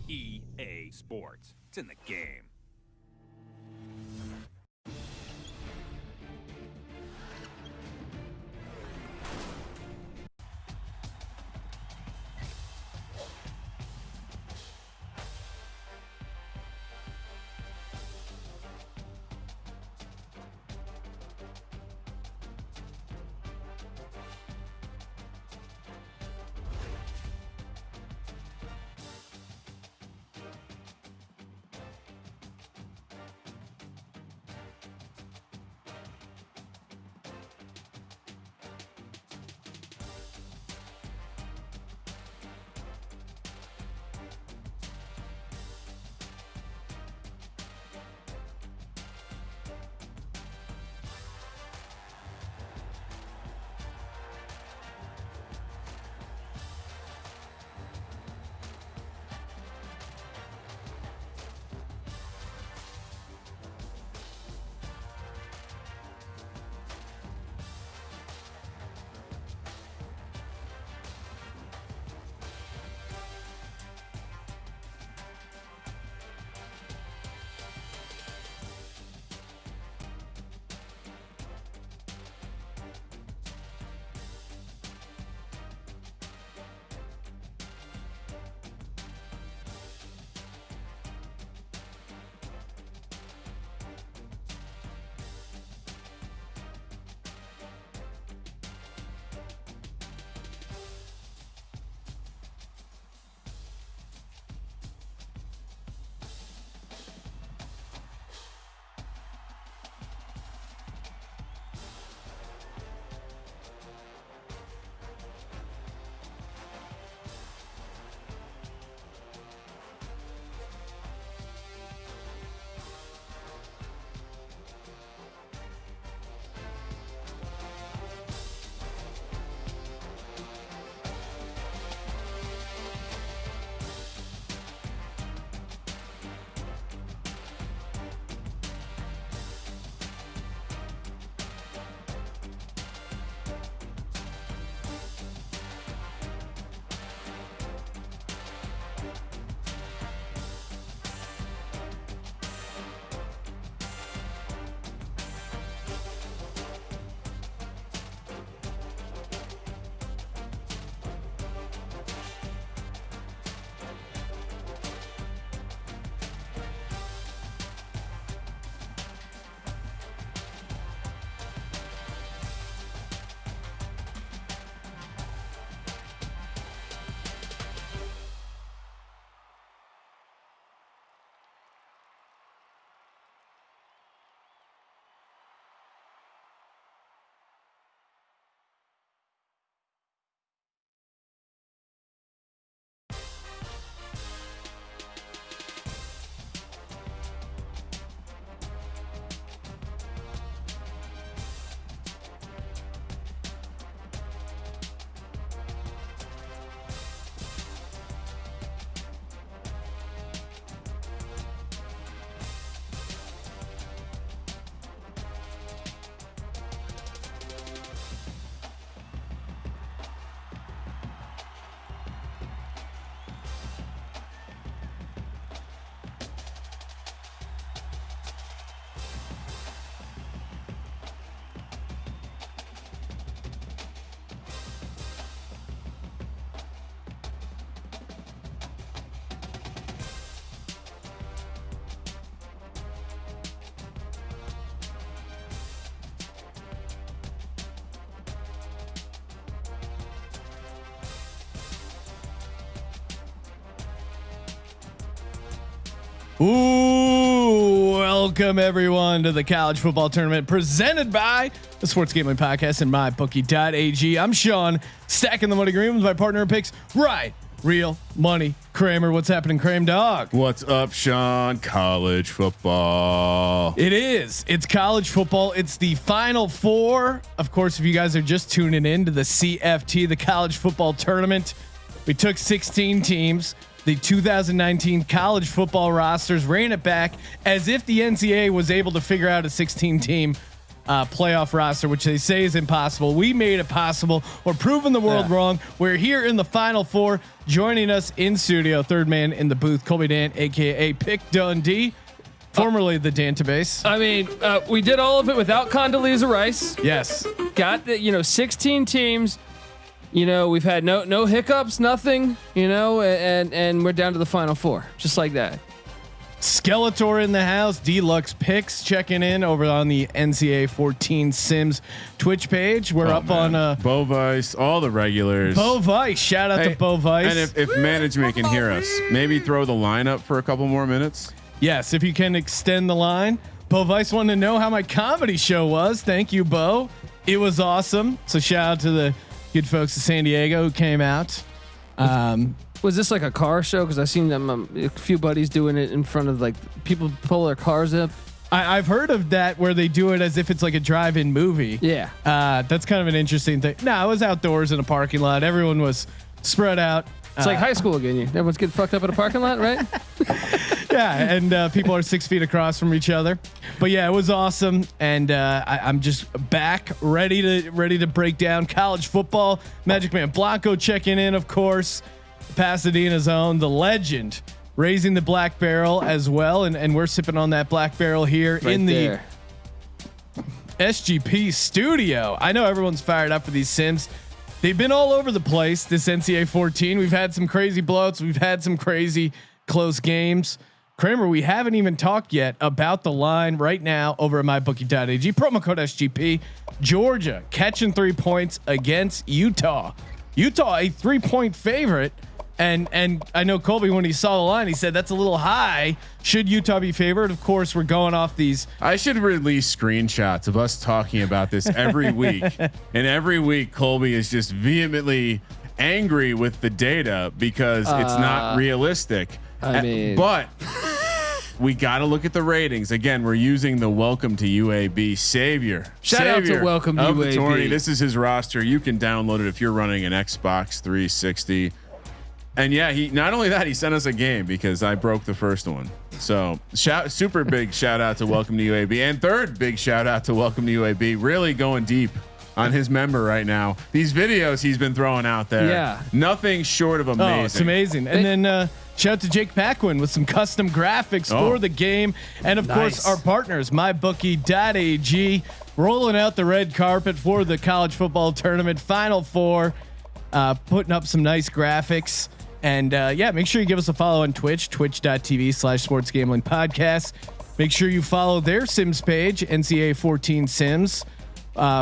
EA Sports. It's in the game. Ooh, welcome everyone to the college football tournament presented by the Sports Gambling Podcast and MyBookie.ag. I'm Sean, stacking the money green with my partner in picks, right? Real money, Kramer. What's happening, Kramer Dog? What's up, Sean? College football. It is. It's college football. It's the Final Four. Of course, if you guys are just tuning in to the CFT, the college football tournament, we took 16 teams. The 2019 college football rosters, ran it back as if the NCAA was able to figure out a 16 team playoff roster, which they say is impossible. We made it possible. We're proving the world wrong. We're here in the Final Four. Joining us in studio, third man in the booth, Colby Dant, aka Pick Dundee, formerly the Dantabase. I mean, we did all of it without Condoleezza Rice. Yes, Got the 16 teams. We've had no hiccups, nothing. And we're down to the Final Four, just like that. Skeletor in the house. Deluxe Picks checking in over on the NCAA 14 Sims Twitch page. We're up on Bo Vice, all the regulars. Bo Vice. Shout out to Bo Vice. And if management can hear us, maybe throw the line up for a couple more minutes. Yes, if you can extend the line. Bo Vice wanted to know how my comedy show was. Thank you, Bo. It was awesome. So shout out to the good folks of San Diego who came out. Was this like a car show? Because I've seen them, a few buddies doing it in front of like people pull their cars up. I've heard of that where they do it as if it's like a drive-in movie. Yeah. That's kind of an interesting thing. No, it was outdoors in a parking lot. Everyone was spread out. It's like high school again. Everyone's getting fucked up at a parking lot, right? Yeah, and people are 6 feet across from each other. But yeah, it was awesome, and I'm just back, ready to break down college football. Magic Man Blanco checking in, of course. Pasadena's own, the legend, raising the black barrel as well, and we're sipping on that black barrel here Right in there. the SGP studio. I know everyone's fired up for these Sims. They've been all over the place. This NCAA 14. We've had some crazy blowouts. We've had some crazy close games. Kramer, we haven't even talked yet about the line right now over at mybookie.ag. Promo code SGP. Georgia catching 3 points against Utah. Utah a 3-point favorite. And I know Colby, when he saw the line, he said that's a little high. Should Utah be favored? Of course, we're going off these. I should release screenshots of us talking about this every week. And every week, Colby is just vehemently angry with the data because it's not realistic. I mean, but we got to look at the ratings. Again, we're using the Welcome to UAB savior. Shout out to Welcome to of the UAB. tourney. This is his roster. You can download it if you're running an Xbox 360. And yeah, he not only that, he sent us a game because I broke the first one. So super big shout out to Welcome to UAB, and third big shout out to Welcome to UAB. Really going deep on his member right now. These videos he's been throwing out there, yeah, nothing short of amazing. Oh, it's amazing. And then shout out to Jake Paquin with some custom graphics for the game, and of course our partners, mybookie.ag, rolling out the red carpet for the college football tournament Final Four, putting up some nice graphics. And yeah, make sure you give us a follow on Twitch, twitch.tv/sports gambling podcast. Make sure you follow their Sims page, NCAA 14 Sims,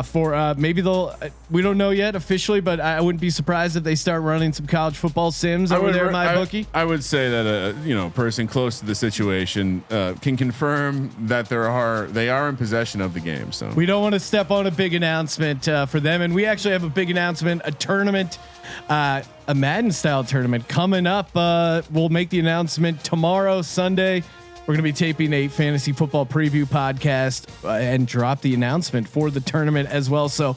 for maybe they'll, we don't know yet officially, but I wouldn't be surprised if they start running some college football Sims over there at MyBookie. I would say that a person close to the situation can confirm that they are in possession of the game. So we don't want to step on a big announcement for them, and we actually have a big announcement, a tournament. A Madden style tournament coming up. We'll make the announcement tomorrow, Sunday. We're going to be taping a fantasy football preview podcast and drop the announcement for the tournament as well. So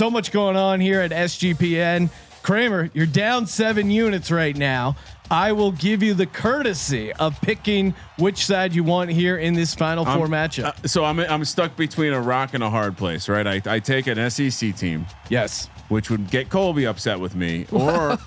much going on here at SGPN. Kramer, you're down 7 units right now. I will give you the courtesy of picking which side you want here in this Final Four matchup. So I'm stuck between a rock and a hard place, right? I take an SEC team. Yes. Which would get Colby upset with me, or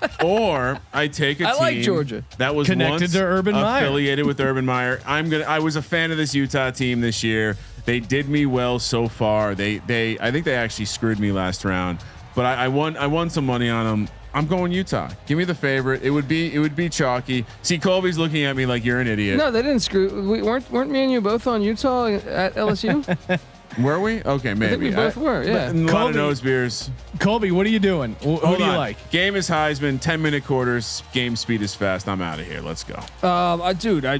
I take a team like Georgia that was connected once to Urban Meyer, affiliated with Urban Meyer. I was a fan of this Utah team this year. They did me well so far. I think they actually screwed me last round, but I won some money on them. I'm going Utah. Give me the favorite. It would be chalky. See, Colby's looking at me like you're an idiot. No, they didn't screw. We weren't me and you both on Utah at LSU? Were we? Okay, maybe. I think we both were. Yeah. A lot of nose beers. Colby, what are you doing? Who do you like? Game is Heisman. 10-minute quarters. Game speed is fast. I'm out of here. Let's go. I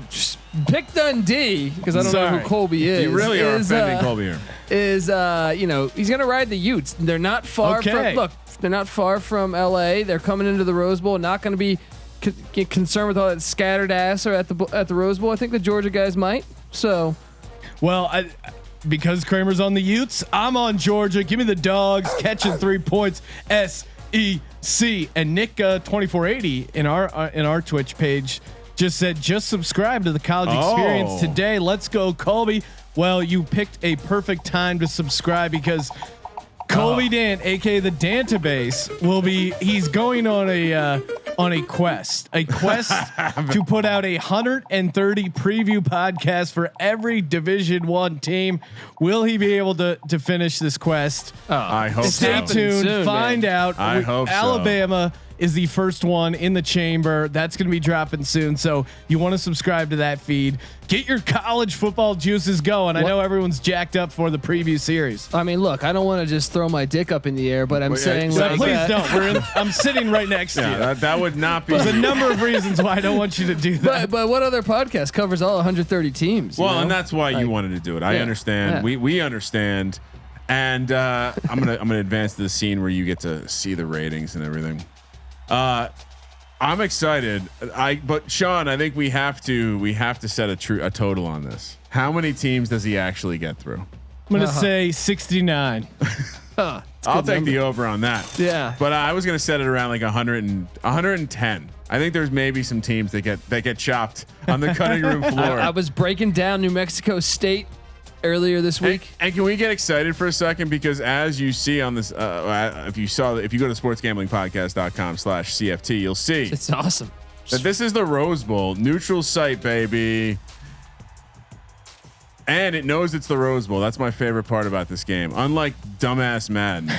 just pick Dundee because I don't know who Colby is. You really are offending Colby here. He's gonna ride the Utes. They're not far from. Look, they're not far from LA. They're coming into the Rose Bowl. Not going to be concerned with all that scattered ass or at the Rose Bowl. I think the Georgia guys might. So, well, because Kramer's on the Utes, I'm on Georgia. Give me the Dogs catching 3 points. SEC. And Nick 2480 in our Twitch page just said, just subscribe to the College Experience today. Let's go, Colby. Well, you picked a perfect time to subscribe because Colby Dant, aka the Dantabase, he's going on a quest to put out 130 preview podcasts for every Division 1 team. Will he be able to finish this quest? I hope Stay so. tuned. Soon, find man. out. I hope so. Alabama is the first one in the chamber. That's going to be dropping soon. So you want to subscribe to that feed. Get your college football juices going. I know everyone's jacked up for the preview series. I mean, look, I don't want to just throw my dick up in the air, but I'm saying like, Please don't. I'm sitting right next to you. Yeah, that would not be. There's a number of reasons why I don't want you to do that. But what other podcast covers all 130 teams? Well, you know? and that's why you wanted to do it. I understand. Yeah. We understand. And I'm gonna advance to the scene where you get to see the ratings and everything. I'm excited. But Sean, I think we have to set a total on this. How many teams does he actually get through? I'm gonna say 69. I'll take the over on that. Yeah. But I was gonna set it around like 100 and 110. I think there's maybe some teams that get chopped on the cutting room floor. I was breaking down New Mexico State earlier this week. And can we get excited for a second? Because as you see on this, if you go to sportsgamblingpodcast.com/CFT, you'll see It's awesome. that this is the Rose Bowl, neutral site, baby. And it knows it's the Rose Bowl. That's my favorite part about this game. Unlike dumbass Madden,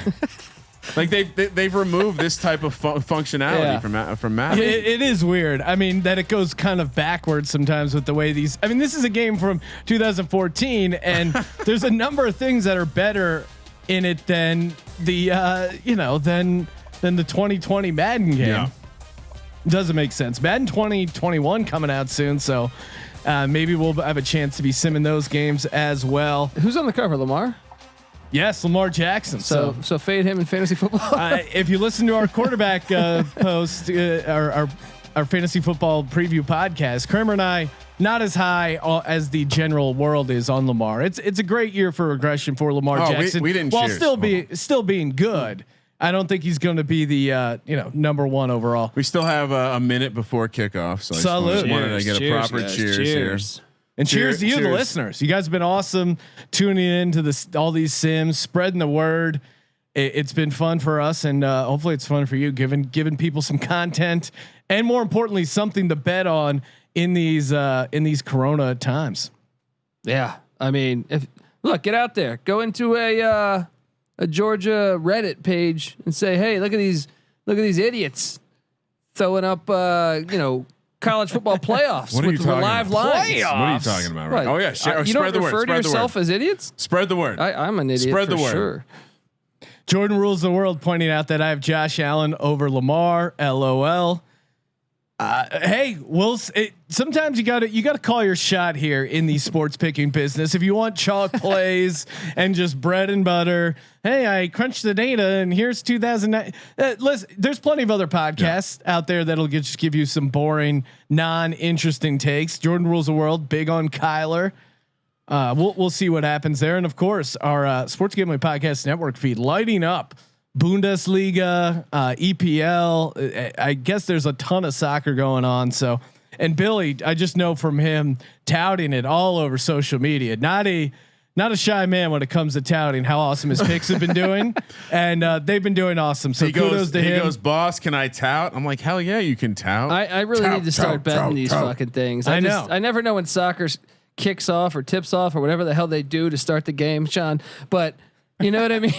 like they've removed this type of functionality from Madden. It is weird. I mean, that it goes kind of backwards sometimes with the way these. I mean, this is a game from 2014, and there's a number of things that are better in it than the than the 2020 Madden game. Yeah. Doesn't make sense. Madden 2021 coming out soon, so maybe we'll have a chance to be simming those games as well. Who's on the cover? Lamar. Yes, Lamar Jackson. So fade him in fantasy football. If you listen to our quarterback post, our fantasy football preview podcast, Kramer and I not as high as the general world is on Lamar. It's a great year for regression for Lamar Jackson. We didn't while cheers. still being good. I don't think he's going to be the number one overall. We still have a minute before kickoff, so I just wanted to get a proper cheers here. And cheers to you, the cheers. listeners. You guys have been awesome tuning in to all these sims, spreading the word. It's been fun for us, and hopefully it's fun for you, giving people some content, and more importantly, something to bet on in these Corona times. Yeah, I mean, get out there, go into a Georgia Reddit page and say, hey, look at these idiots throwing up college football playoffs with live lines. What are you talking about? Right? Oh yeah, you spread don't the word. refer to yourself as idiots. Spread the word. I'm an idiot. Spread the word. Sure. Jordan rules the world, pointing out that I have Josh Allen over Lamar. LOL. Hey, sometimes you gotta call your shot here in the sports picking business. If you want chalk plays and just bread and butter, hey, I crunched the data and here's 2009. Listen, there's plenty of other podcasts out there that'll just give you some boring, non-interesting takes. Jordan rules the world, big on Kyler. We'll see what happens there, and of course, our Sports Gambling Podcast Network feed lighting up. Bundesliga, EPL. I guess there's a ton of soccer going on. So, and Billy, I just know from him touting it all over social media. Not a shy man when it comes to touting how awesome his picks have been doing, and they've been doing awesome. So kudos to him. He goes, boss, can I tout? I'm like, hell yeah, you can tout. I really need to start betting these fucking things. I never know when soccer kicks off or tips off or whatever the hell they do to start the game, Sean. But you know what I mean?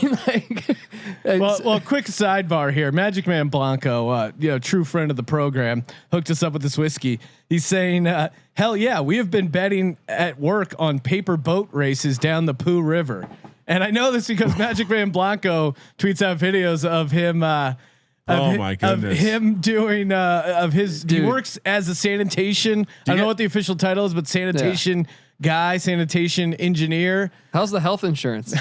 Well, quick sidebar here. Magic Man Blanco, true friend of the program, hooked us up with this whiskey. He's saying, hell yeah, we have been betting at work on paper boat races down the Pooh River. And I know this because Magic Man Blanco tweets out videos of him, my goodness. Of him doing he works as a sanitation. I don't know what the official title is, but sanitation guy, sanitation engineer. How's the health insurance?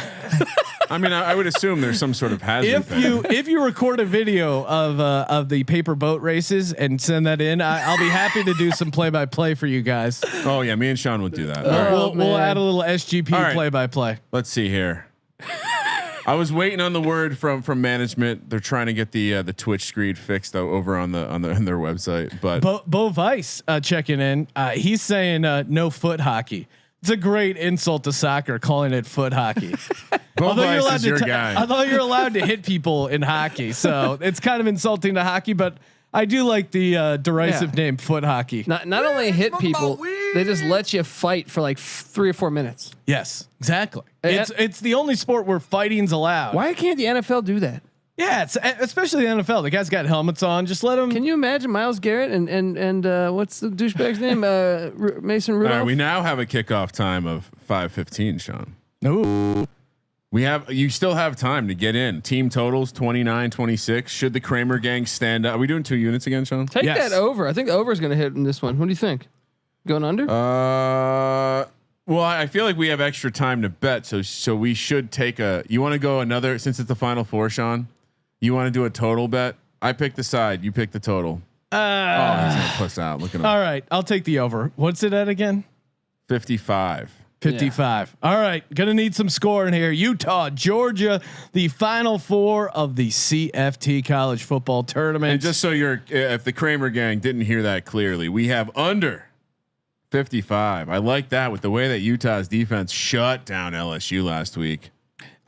I mean, I would assume there's some sort of hazard. If you record a video of the paper boat races and send that in, I'll be happy to do some play-by-play for you guys. Oh yeah, me and Sean would do that. We'll add a little SGP play-by-play. Let's see here. I was waiting on the word from management. They're trying to get the Twitch screen fixed over on their website. But Bo Vice checking in. He's saying no foot hockey. It's a great insult to soccer calling it foot hockey. Although you're allowed to I thought you're allowed to hit people in hockey, so it's kind of insulting to hockey. But I do like the derisive name foot hockey. Not only hit people, they just let you fight for like 3 or 4 minutes. Yes, exactly. It's the only sport where fighting's allowed. Why can't the NFL do that? Yeah, it's especially the NFL. The guys got helmets on. Just let them. Can you imagine Myles Garrett and what's the douchebag's name? Mason Rudolph. All right, we now have a kickoff time of 5:15, Sean. No. You still have time to get in. Team totals 29-26. Should the Kramer gang stand up? Are we doing 2 units again, Sean? Take that over. I think the over is going to hit in this one. What do you think? Going under? Well, I feel like we have extra time to bet, so we should take a. You want to go another since it's the Final Four, Sean? You want to do a total bet? I pick the side. You pick the total. He's gonna puss out. Look at him. All right, I'll take the over. What's it at again? 55. 55. Yeah. All right, gonna need some scoring here. Utah, Georgia, the Final Four of the CFT College Football Tournament. And just so if the Kramer gang didn't hear that clearly, we have under 55. I like that with the way that Utah's defense shut down LSU last week.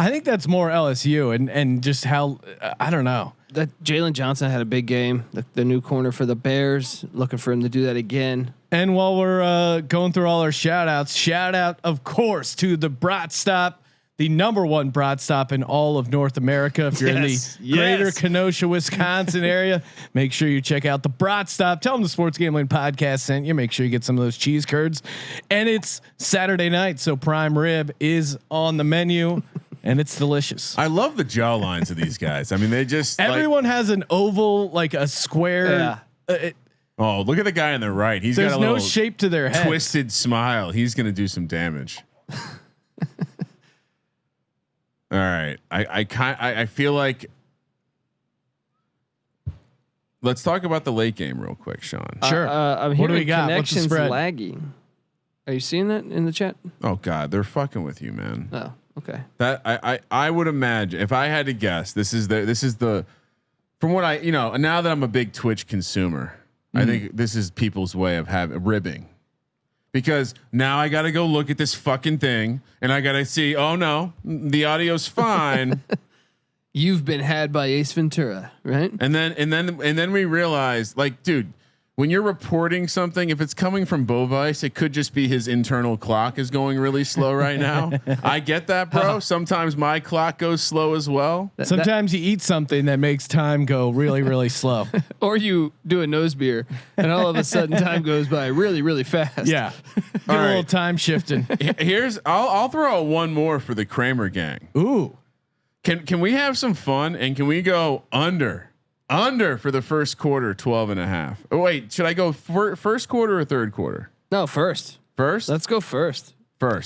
I think that's more LSU and just how I don't know. That Jalen Johnson had a big game. The new corner for the Bears. Looking for him to do that again. And while we're going through all our shout out of course to the Brat Stop, the #1 Brat Stop in all of North America. If you're in the greater Kenosha, Wisconsin area, make sure you check out the Brat Stop. Tell them the Sports Gambling Podcast sent you. Make sure you get some of those cheese curds. And it's Saturday night, so prime rib is on the menu. And it's delicious. I love the jaw lines of these guys. I mean, they just everyone has an oval, like a square. Yeah. Oh, look at the guy on the right. He's There's got a no little shape to their head. Twisted smile. He's going to do some damage. All right. I feel like let's talk about the late game real quick, Sean. Sure. I'm what do we hearing got? connections lagging. Are you seeing that in the chat? Oh God, they're fucking with you, man. Oh, okay. That I would imagine if I had to guess, this is the from what I now that I'm a big Twitch consumer, I think this is people's way of having ribbing. Because now I got to go look at this fucking thing and I got to see, oh no, the audio's fine. You've been had by Ace Ventura, right? And then we realize, like, dude, when you're reporting something, if it's coming from Bovice, it could just be his internal clock is going really slow right now. I get that, bro. Sometimes my clock goes slow as well. Sometimes you eat something that makes time go really, really slow. Or you do a nose beer and all of a sudden time goes by really, really fast. Yeah. Get a little time shifting. I'll throw out one more for the Kramer gang. Ooh. Can we have some fun and can we go under for the first quarter, 12.5? Oh wait, should I go first quarter or third quarter? No, first. Let's go first.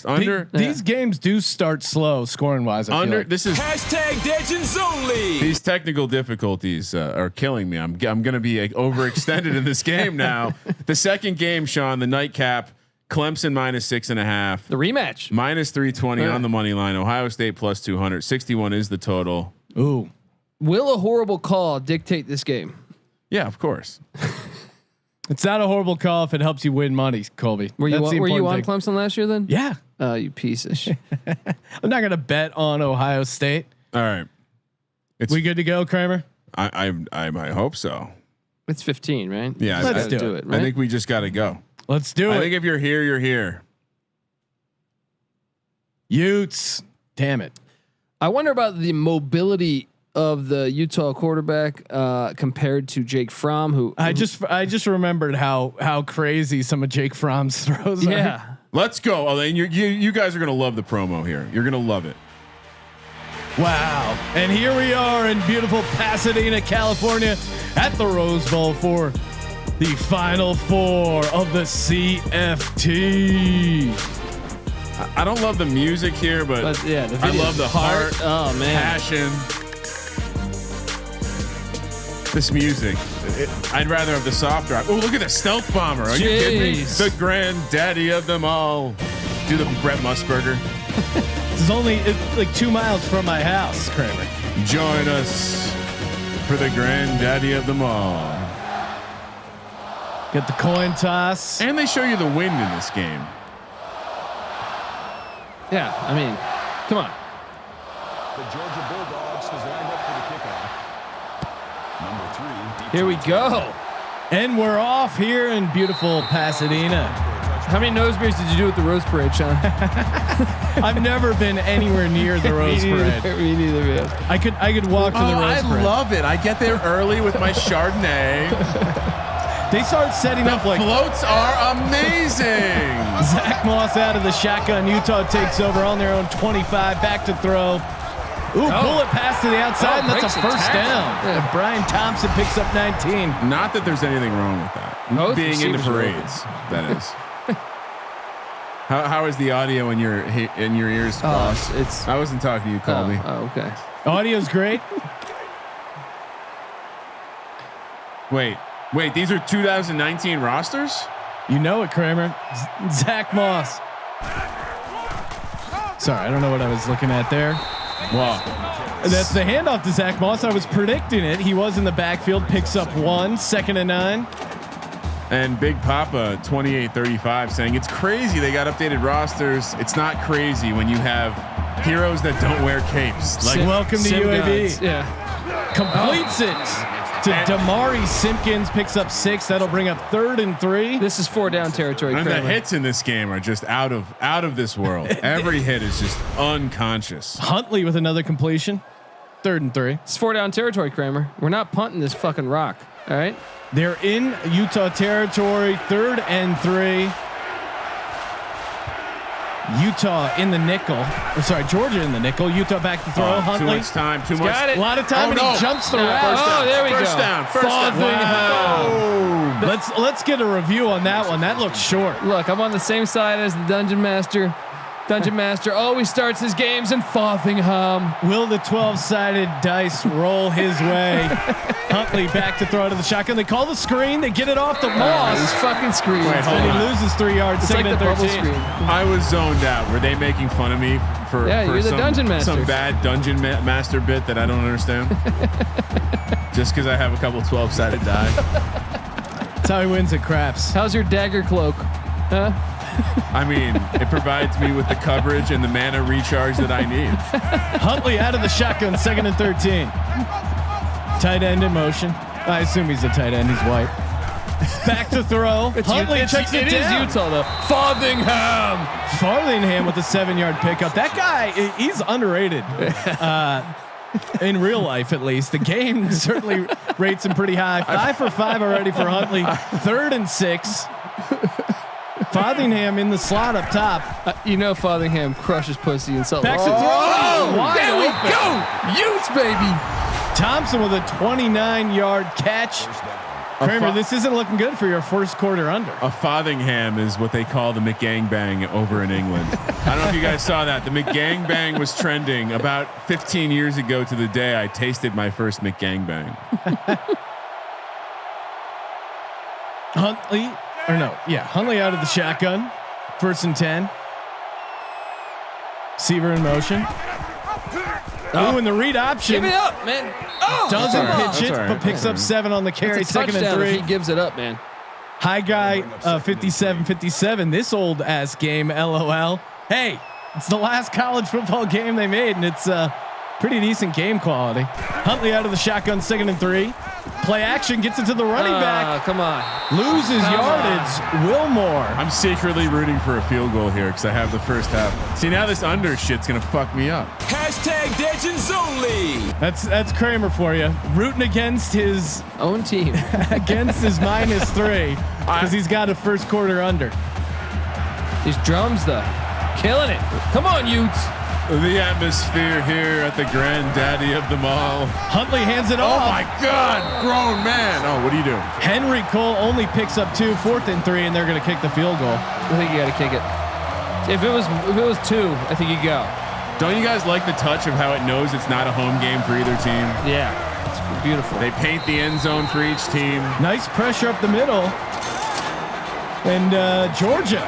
Under. These games do start slow scoring wise. Under. This is #Legends only. These technical difficulties are killing me. I'm going to be overextended in this game now. The second game, Sean, the nightcap. Clemson -6.5. The rematch -320 on the money line. Ohio State +200. 61 is the total. Ooh. Will a horrible call dictate this game? Yeah, of course. It's not a horrible call if it helps you win money, Colby. Were you on Clemson last year then? Yeah. Oh, you piece of shit. I'm not going to bet on Ohio State. All right. We good to go, Kramer? I hope so. It's 15, right? Yeah, let's do it. Right? I think we just got to go. Let's do it. I think if you're here, you're here. Utes. Damn it. I wonder about the mobility of the Utah quarterback compared to Jake Fromm, who I just remembered how crazy some of Jake Fromm's throws are. Yeah. Let's go. Oh, and you guys are gonna love the promo here. You're gonna love it. Wow. And here we are in beautiful Pasadena, California at the Rose Bowl for the Final Four of the CFT. I don't love the music here, but yeah, I love the heart. Oh man, passion. This music, I'd rather have the soft drive. Oh, look at the stealth bomber. Are you kidding me? The granddaddy of them all. Do the Brett Musburger. This is only like 2 miles from my house, Kramer. Join us for the granddaddy of them all. Get the coin toss. And they show you the wind in this game. Yeah, I mean, come on. The Georgia Bulldogs has lined up for the kickoff. Number 3. Here we go. And we're off here in beautiful Pasadena. How many nose beers did you do at the Rose Parade, Sean? I've never been anywhere near the Rose Parade. Me neither, man. I could walk to the Rose Parade. I love it. I get there early with my Chardonnay. They start setting up like Floats are amazing. Zach Moss out of the shotgun. Utah takes over on their own 25. Back to throw. Ooh, bullet pass to the outside, and that's a breaks first a tackle. down. Yeah. And Brian Thompson picks up 19. Not that there's anything wrong with that. Both Being into receivers are parades, that is. How is the audio in your ears? Boss? It's. I wasn't talking to you, Colby. Oh, okay. Audio's great. Wait. These are 2019 rosters? You know it, Kramer. Zach Moss. Sorry, I don't know what I was looking at there. Wow. That's the handoff to Zach Moss. I was predicting it. He was in the backfield, picks up 1, 2nd and 9. And Big Papa 2835 saying it's crazy they got updated rosters. It's not crazy when you have heroes that don't wear capes. Like Welcome to UAB. Guns. Yeah. Completes it to Damari Simpkins, picks up 6. That'll bring up 3rd and 3. This is 4 down territory. and the Kramer. hits in this game are just out of this world. Every hit is just unconscious. Huntley with another completion. 3rd and 3. It's 4 down territory, Kramer. We're not punting this fucking rock. All right. They're in Utah territory. 3rd and 3. Utah in the nickel. Georgia in the nickel. Utah back to throw. Too Huntley. much time. Too much. Got it. A lot of time, and he jumps the route. Oh, there we First go. down. First down. Wow. Let's get a review on that one. That looks short. Look, I'm on the same side as the Dungeon Master. Dungeon Master always starts his games in Frothingham. Will the 12-sided dice roll his way? Huntley back to throw to the shotgun. They call the screen. They get it off the He's Moss. fucking screaming. Wait, hold And on. he loses 3 yards. It's like 2nd the and bubble 13. screen. I was zoned out. Were they making fun of me for, Yeah, for you're the some, Dungeon Master. some bad Dungeon Master bit that I don't understand? Just because I have a couple 12-sided die. That's how he wins at craps. How's your dagger cloak? Huh? I mean, it provides me with the coverage and the mana recharge that I need. Huntley out of the shotgun. 2nd and 13. Tight end in motion. I assume he's a tight end. He's white. Back to throw. Huntley checks it down. It is Utah though. Frothingham. Farthingham with a 7-yard pickup. That guy, he's underrated. In real life, at least. The game certainly rates him pretty high. 5 for 5 already for Huntley. 3rd and 6. Frothingham in the slot up top. You know Frothingham crushes pussy and something. Back to throw. Wide There we open. go. Utes, baby. Thompson with a 29-yard catch. Kramer, this isn't looking good for your first quarter under. A Frothingham is what they call the McGangbang over in England. I don't know if you guys saw that. The McGangbang was trending about 15 years ago to the day I tasted my first McGangbang. Huntley out of the shotgun. 1st and 10. Seaver in motion. Oh, and the read option. Give it up, man. Oh, Doesn't That's all right. pitch it, That's all right. but picks up 7 on the carry. it's a 2nd and touchdown if 3. he gives it up, man. High guy, 57-57. This old ass game, LOL. Hey, it's the last college football game they made, and it's pretty decent game quality. Huntley out of the shotgun, 2nd and 3. Play action, gets it to the running back. Come on. Loses yardage. Wilmore. I'm secretly rooting for a field goal here because I have the first half. See, now this under shit's gonna fuck me up. Hashtag Legends Only. That's Kramer for you. Rooting against his Own team. -3 because he's got a first quarter under. These drums, though. Killing it. Come on, Utes. The atmosphere here at the granddaddy of them all. Huntley hands it Oh off. my God, grown man. Oh, what are you doing? Henry Cole only picks up 2, 4th and 3, and they're going to kick the field goal. I think you got to kick it. If it was 2, I think you go. Don't you guys like the touch of how it knows it's not a home game for either team? Yeah, it's beautiful. They paint the end zone for each team. Nice pressure up the middle, and Georgia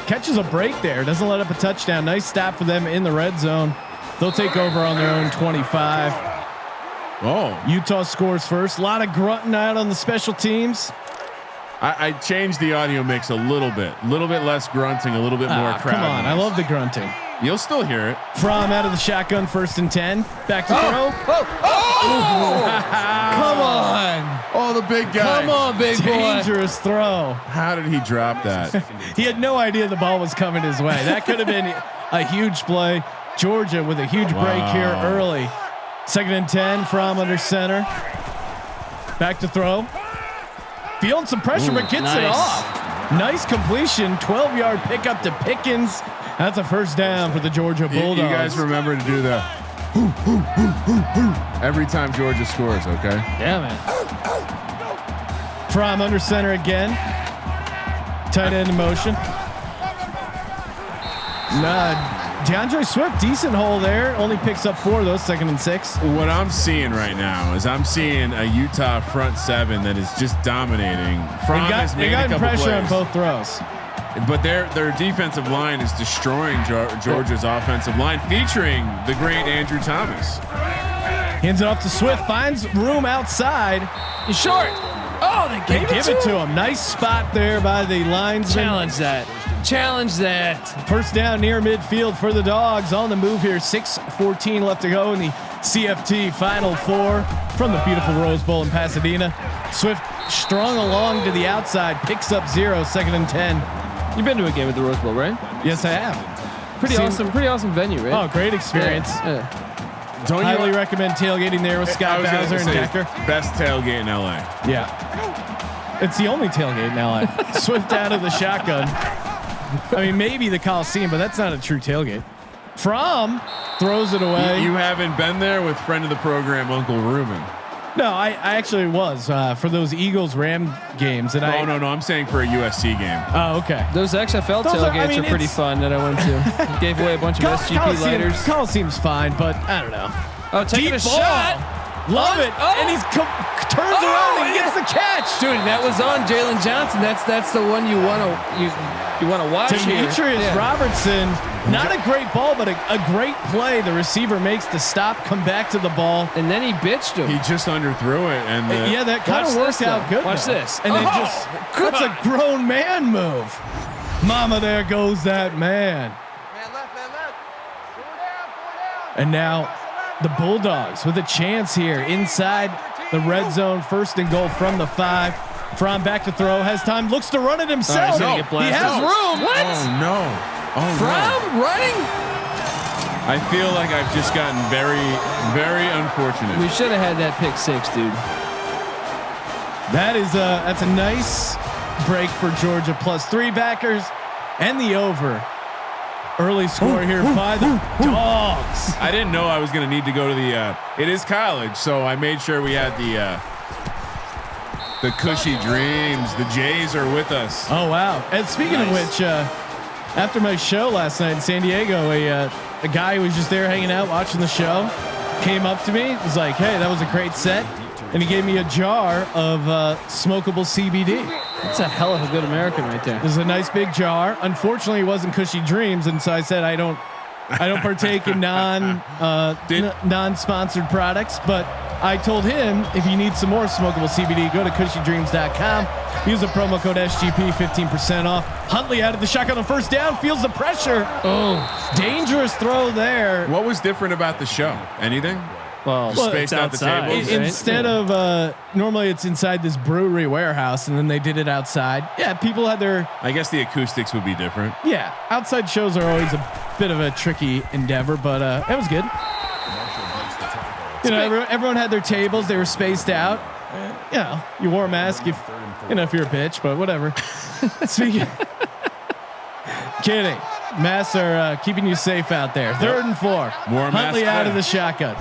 catches a break there. Doesn't let up a touchdown. Nice stop for them in the red zone. They'll take over on their own 25. Oh, Utah scores first. A lot of grunting out on the special teams. I changed the audio mix a little bit less grunting, a little bit more crowd. Come on, noise. I love the grunting. You'll still hear it. From out of the shotgun, 1st and 10. Back to throw. Come on. Oh, the big guy. Come on, big boy. Dangerous throw. How did he drop that? He had no idea the ball was coming his way. That could have been a huge play. Georgia with a huge break here early. 2nd and 10 from under center. Back to throw. Feeling some pressure, but gets it off. Nice completion. 12-yard pickup to Pickens. That's a 1st down for the Georgia Bulldogs. You guys remember to do the every time Georgia scores, okay? Yeah, man. From under center again. Tight end in motion. DeAndre Swift, decent hole there. Only picks up 4 of those, 2nd and 6. What I'm seeing right now is I'm seeing a Utah front 7 that is just dominating. They got pressure on both throws. But their defensive line is destroying Georgia's offensive line, featuring the great Andrew Thomas. Hands it off to Swift, finds room outside. He's short. Oh, they Give it to him. Nice spot there by the linesman. Challenge that. 1st down near midfield for the Dogs. On the move here. 6:14 left to go in the CFT Final 4 from the beautiful Rose Bowl in Pasadena. Swift strung along to the outside, picks up 0, 2nd and 10. You've been to a game at the Rose Bowl, right? Yes, I have. Pretty awesome venue, right? Oh, great experience. Yeah. Don't Highly recommend tailgating there with Scott Bowser and Decker. Best tailgate in LA. Yeah. It's the only tailgate in LA. Swift out of the shotgun. I mean, maybe the Coliseum, but that's not a true tailgate. From throws it away. You haven't been there with friend of the program, Uncle Ruben. No, I actually was for those Eagles-Ram games. And No, I'm saying for a USC game. Oh, okay. Those XFL tailgates are pretty fun that I went to. Gave away a bunch of SGP lighters. Coliseum's fine, but I don't know. Oh, taking a shot. Love it. Oh. And he's turns around and gets the catch. Dude, that was on Jalen Johnson. That's the one you want to watch here. Demetrius Robertson, not a great ball, but a great play. The receiver makes the stop, come back to the ball, and then he bitched him. He just underthrew it, and that kind of worked out good. Watch this. And that's a grown man move. Mama, there goes that man. Man left. Four down. And now the Bulldogs with a chance here inside the red zone. 1st and goal from the 5. From back to throw, has time, looks to run it himself. He has room. What? Oh no! From running? I feel like I've just gotten very, very unfortunate. We should have had that pick 6, dude. That's a nice break for Georgia. +3 backers and the over. Early score here by the Dogs. I didn't know I was going to need to go to the. It is college, so I made sure we had the cushy dreams. The Jays are with us. Oh wow! And speaking of which, after my show last night in San Diego, a guy who was just there hanging out watching the show came up to me. Was like, "Hey, that was a great set," and he gave me a jar of smokable CBD. That's a hell of a good American right there. This is a nice big jar. Unfortunately, it wasn't Cushy Dreams, and so I said I don't partake in non-sponsored products. But I told him if you need some more smokable CBD, go to cushydreams.com. Use the promo code SGP, 15% off. Huntley out of the shotgun on 1st down, feels the pressure. Oh, dangerous throw there. What was different about the show? Anything? Well, spaced out the tables. Instead of normally it's inside this brewery warehouse, and then they did it outside. Yeah, people had their. I guess the acoustics would be different. Yeah, outside shows are always a bit of a tricky endeavor, but it was good. You know, everyone had their tables. They were spaced out. You know, you wore a mask if you're a bitch, but whatever. Speaking, kidding. Masks are keeping you safe out there. 3rd and 4. More Huntley masks out of the shotgun.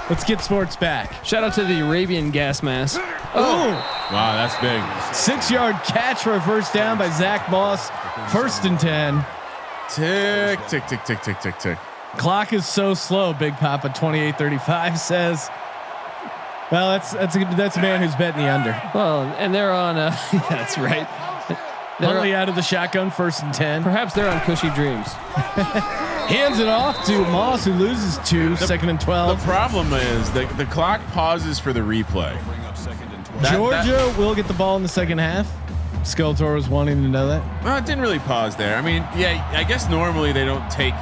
Let's get sports back. Shout out to the Arabian gas mask. Oh, wow, that's big. 6-yard catch for a 1st down by Zach Moss. 1st and 10. Tick, tick, tick, tick, tick, tick, tick. Clock is so slow. Big Papa 28:35 says. Well, that's a man who's betting the under. Well, and they're on. Yeah, that's right. Huntley out of the shotgun, 1st and 10. Perhaps they're on Cushy Dreams. Hands it off to Moss, who loses 2. 2nd and 12. The problem is the clock pauses for the replay. Georgia will get the ball in the second half. Skeletor was wanting to know that. Well, it didn't really pause there. I mean, yeah, I guess normally they don't take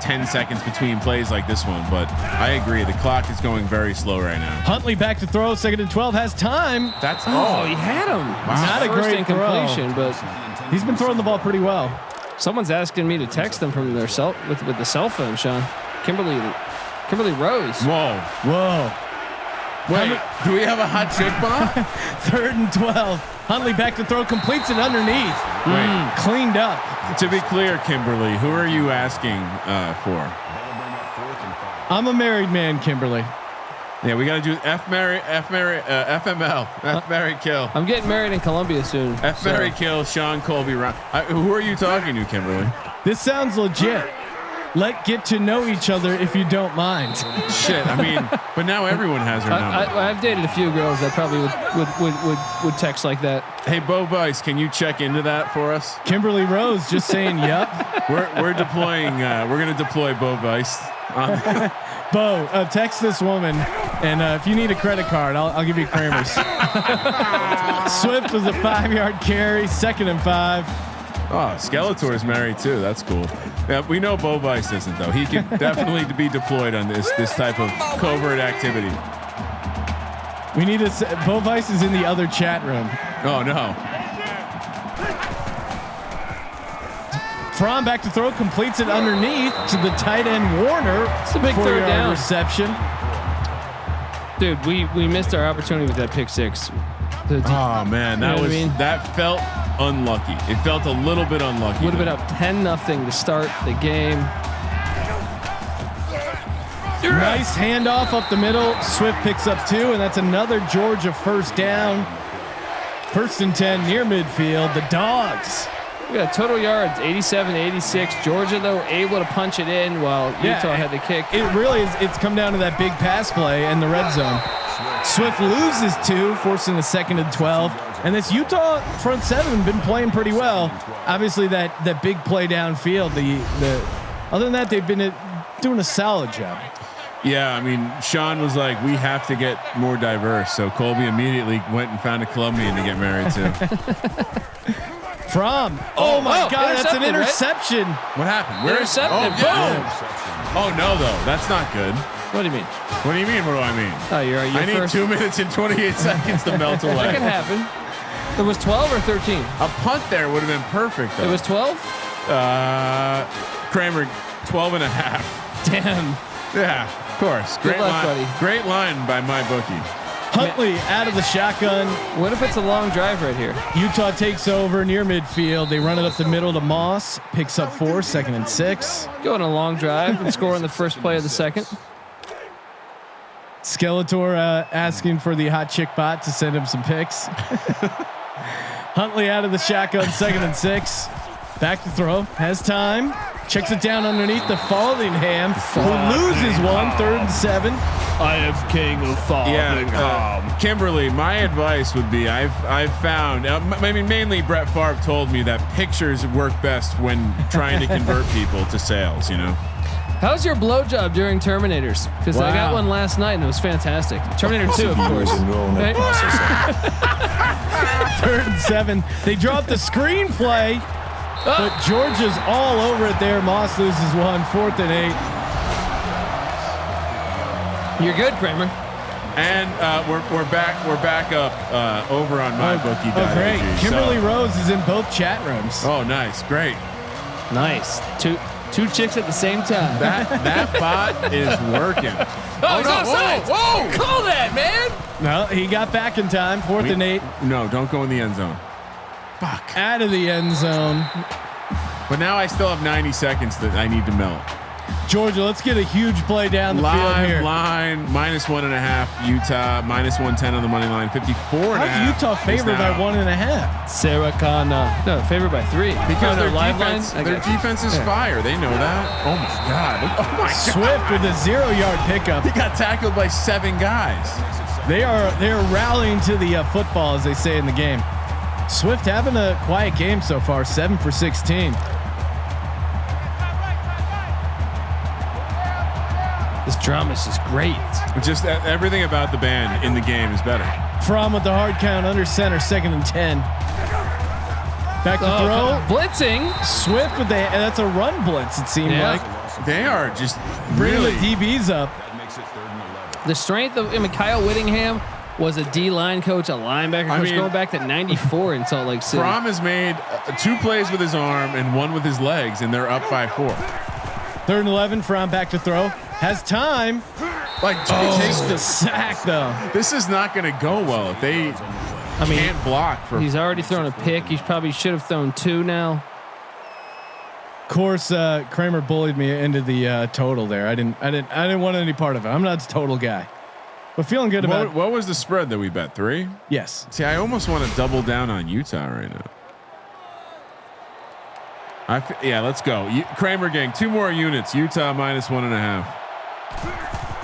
10 seconds between plays like this one, but I agree. The clock is going very slow right now. Huntley back to throw. 2nd and 12 has time. That's he had him. Not a First great incompletion, but He's been throwing the ball pretty well. someone's asking me to text them from their with the cell phone, Sean. Kimberly Rose. Whoa. Wait, do we have a hot chick bomb? 3rd and 12. Huntley back to throw, completes it underneath. Cleaned up. To be clear, Kimberly, who are you asking for? I'm a married man, Kimberly. Yeah, we got to do FML, F Marry Kill. I'm getting married in Columbia soon. F Marry Kill, Sean Colby. Who are you talking to, Kimberly? This sounds legit. Let's get to know each other if you don't mind. Shit, I mean, but now everyone has her number. I've dated a few girls that probably would text like that. Hey, Bo Bice, can you check into that for us? Kimberly Rose just saying, "Yup." We're deploying. We're gonna deploy Bo Bice. Bo, text this woman, and if you need a credit card, I'll give you Kramer's. Swift was a 5-yard carry, 2nd and 5. Oh, Skeletor's married too. That's cool. Yeah, we know Bo Bice isn't though. He can definitely be deployed on this type of covert activity. We need to. Bo Bice is in the other chat room. Oh no. Fromm back to throw, completes it underneath to the tight end Warner. It's a big 3rd down reception. Dude, we missed our opportunity with that pick 6. Oh man, that felt unlucky. It felt a little bit unlucky. Would have been up 10-0 to start the game. Nice handoff up the middle. Swift picks up 2, and that's another Georgia 1st down. 1st and 10 near midfield. The Dogs. We got total yards 87-86. Georgia though able to punch it in while Utah had to kick. It really is. It's come down to that big pass play and the red zone. Swift loses 2, forcing a 2nd and 12. And this Utah front 7 been playing pretty well. Obviously that big play downfield. The other than that, they've been doing a solid job. Yeah, I mean, Sean was like, we have to get more diverse. So Colby immediately went and found a Colombian to get married to. From oh my God, that's an interception. Right? What happened? Where intercepted? Boom! Oh no, though that's not good. What do you mean? What do you mean? What do I mean? Oh, you're I need 2 minutes and 28 seconds to melt away. That can happen. It was 12 or 13. A punt there would have been perfect. Though. It was 12. Kramer, 12 and a half. Damn. Yeah, of course. Great luck, line, buddy. Great line by my bookie. Huntley out of the shotgun. What if it's a long drive right here? Utah takes over near midfield. They run it up the middle to Moss. Picks up 4, 2nd and 6. Go on a long drive and score on the first play of the second. Skeletor asking for the hot chick bot to send him some picks. Huntley out of the shotgun, 2nd and 6. Back to throw. Has time. Checks it down underneath the Fallingham, who loses 1, 3rd and 7. I am king of Fallingham. Yeah, Kimberly, my advice would be I've found. I mean, mainly Brett Favre told me that pictures work best when trying to convert people to sales. You know. How's your blowjob during Terminators? Because I got one last night and it was fantastic. Terminator 2, of course. Right? 3rd and 7. They drop the screenplay. But Georgia's all over it there. Moss loses 1, 4th and 8. You're good, Kramer. And we're back up over on MyBookie. Oh, great! Kimberly Rose is in both chat rooms. Oh, nice, great, nice. Two chicks at the same time. That bot is working. Oh no! Whoa! Call that, man. No, he got back in time. 4th and 8. No, don't go in the end zone. Fuck. Out of the end zone. But now I still have 90 seconds that I need to melt. Georgia, let's get a huge play down the field here. Line -1.5. Utah -110 on the money line. 54.5. How's Utah favored by 1.5? Sarah Kana. No, favored by 3. Because their live defense, line. their defense is fire. They know that. Oh my God. Oh my God. Swift with a 0-yard pickup. He got tackled by 7 guys. They're rallying to the football, as they say in the game. Swift having a quiet game so far, 7 for 16. This drum is just great. Just everything about the band in the game is better. Fromm with the hard count under center, 2nd and 10. Back to throw. Blitzing. Swift with that's a run blitz. It seemed like They are just bringing really. the DBs up. That makes it 3rd and 11. The strength of Kyle Whittingham was a D line coach, a linebacker coach, going back to '94 in Salt Lake City. Fromm has made 2 plays with his arm and 1 with his legs, and they're up by 4. 3rd and 11. Fromm back to throw. Has time. Like Takes the sack though. this is not going to go well if they can't block for. He's already thrown a pick. He probably should have thrown 2 now. Of course, Kramer bullied me into the total there. I didn't want any part of it. I'm not a total guy, but feeling good about. What was the spread that we bet? 3? Yes. See, I almost want to double down on Utah right now. Yeah, let's go. Kramer gang, 2 more units. Utah -1.5.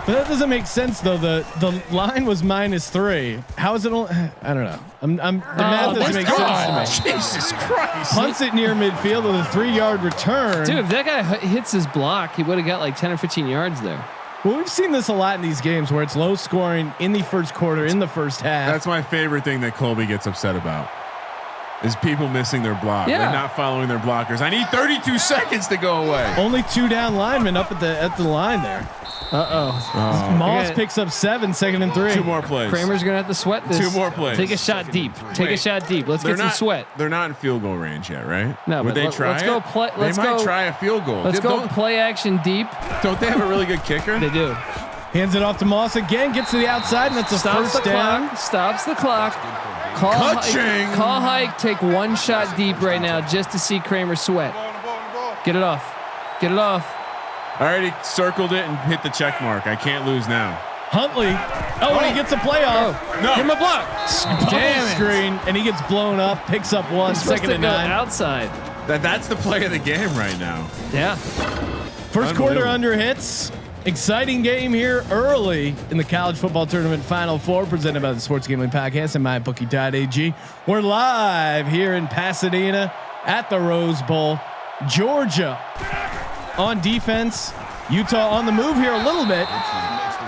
But that doesn't make sense though. The line was -3. How is it? Only, I don't know. The math doesn't make sense to me. Jesus Christ! Punts it near midfield with a 3-yard return. Dude, if that guy hits his block, he would have got like 10 or 15 yards there. Well, we've seen this a lot in these games where it's low scoring in the first quarter, in the first half. That's my favorite thing that Colby gets upset about. Is people missing their block. Yeah. They're not following their blockers. I need 32 seconds to go away. Only 2 down linemen up at the line there. Moss picks up 7, 2nd and 3. 2 more plays. Kramer's gonna have to sweat this. 2 more plays. Take a shot deep. Take a shot deep. Let's get some sweat. They're not in field goal range yet, right? No, Would but they try let's it? go play. Let's they might go try a field goal. Let's go play action deep. Don't they have a really good kicker? They do. Hands it off to Moss again. Gets to the outside, and that's a Stops first the down. clock. Stops the clock. Call Hike. Take 1 shot deep right now just to see Kramer sweat. Get it off. Get it off. I already circled it and hit the check mark. I can't lose now. Huntley. And he gets a playoff. No. Give him a block. Damn screen, and he gets blown up. Picks up 1, Supposed 2nd to and go 9. outside. That's the play of the game right now. Yeah. First quarter under hits. Exciting game here early in the college football tournament Final Four, presented by the Sports Gambling Podcast and MyBookie.ag. We're live here in Pasadena at the Rose Bowl. Georgia on defense. Utah on the move here a little bit.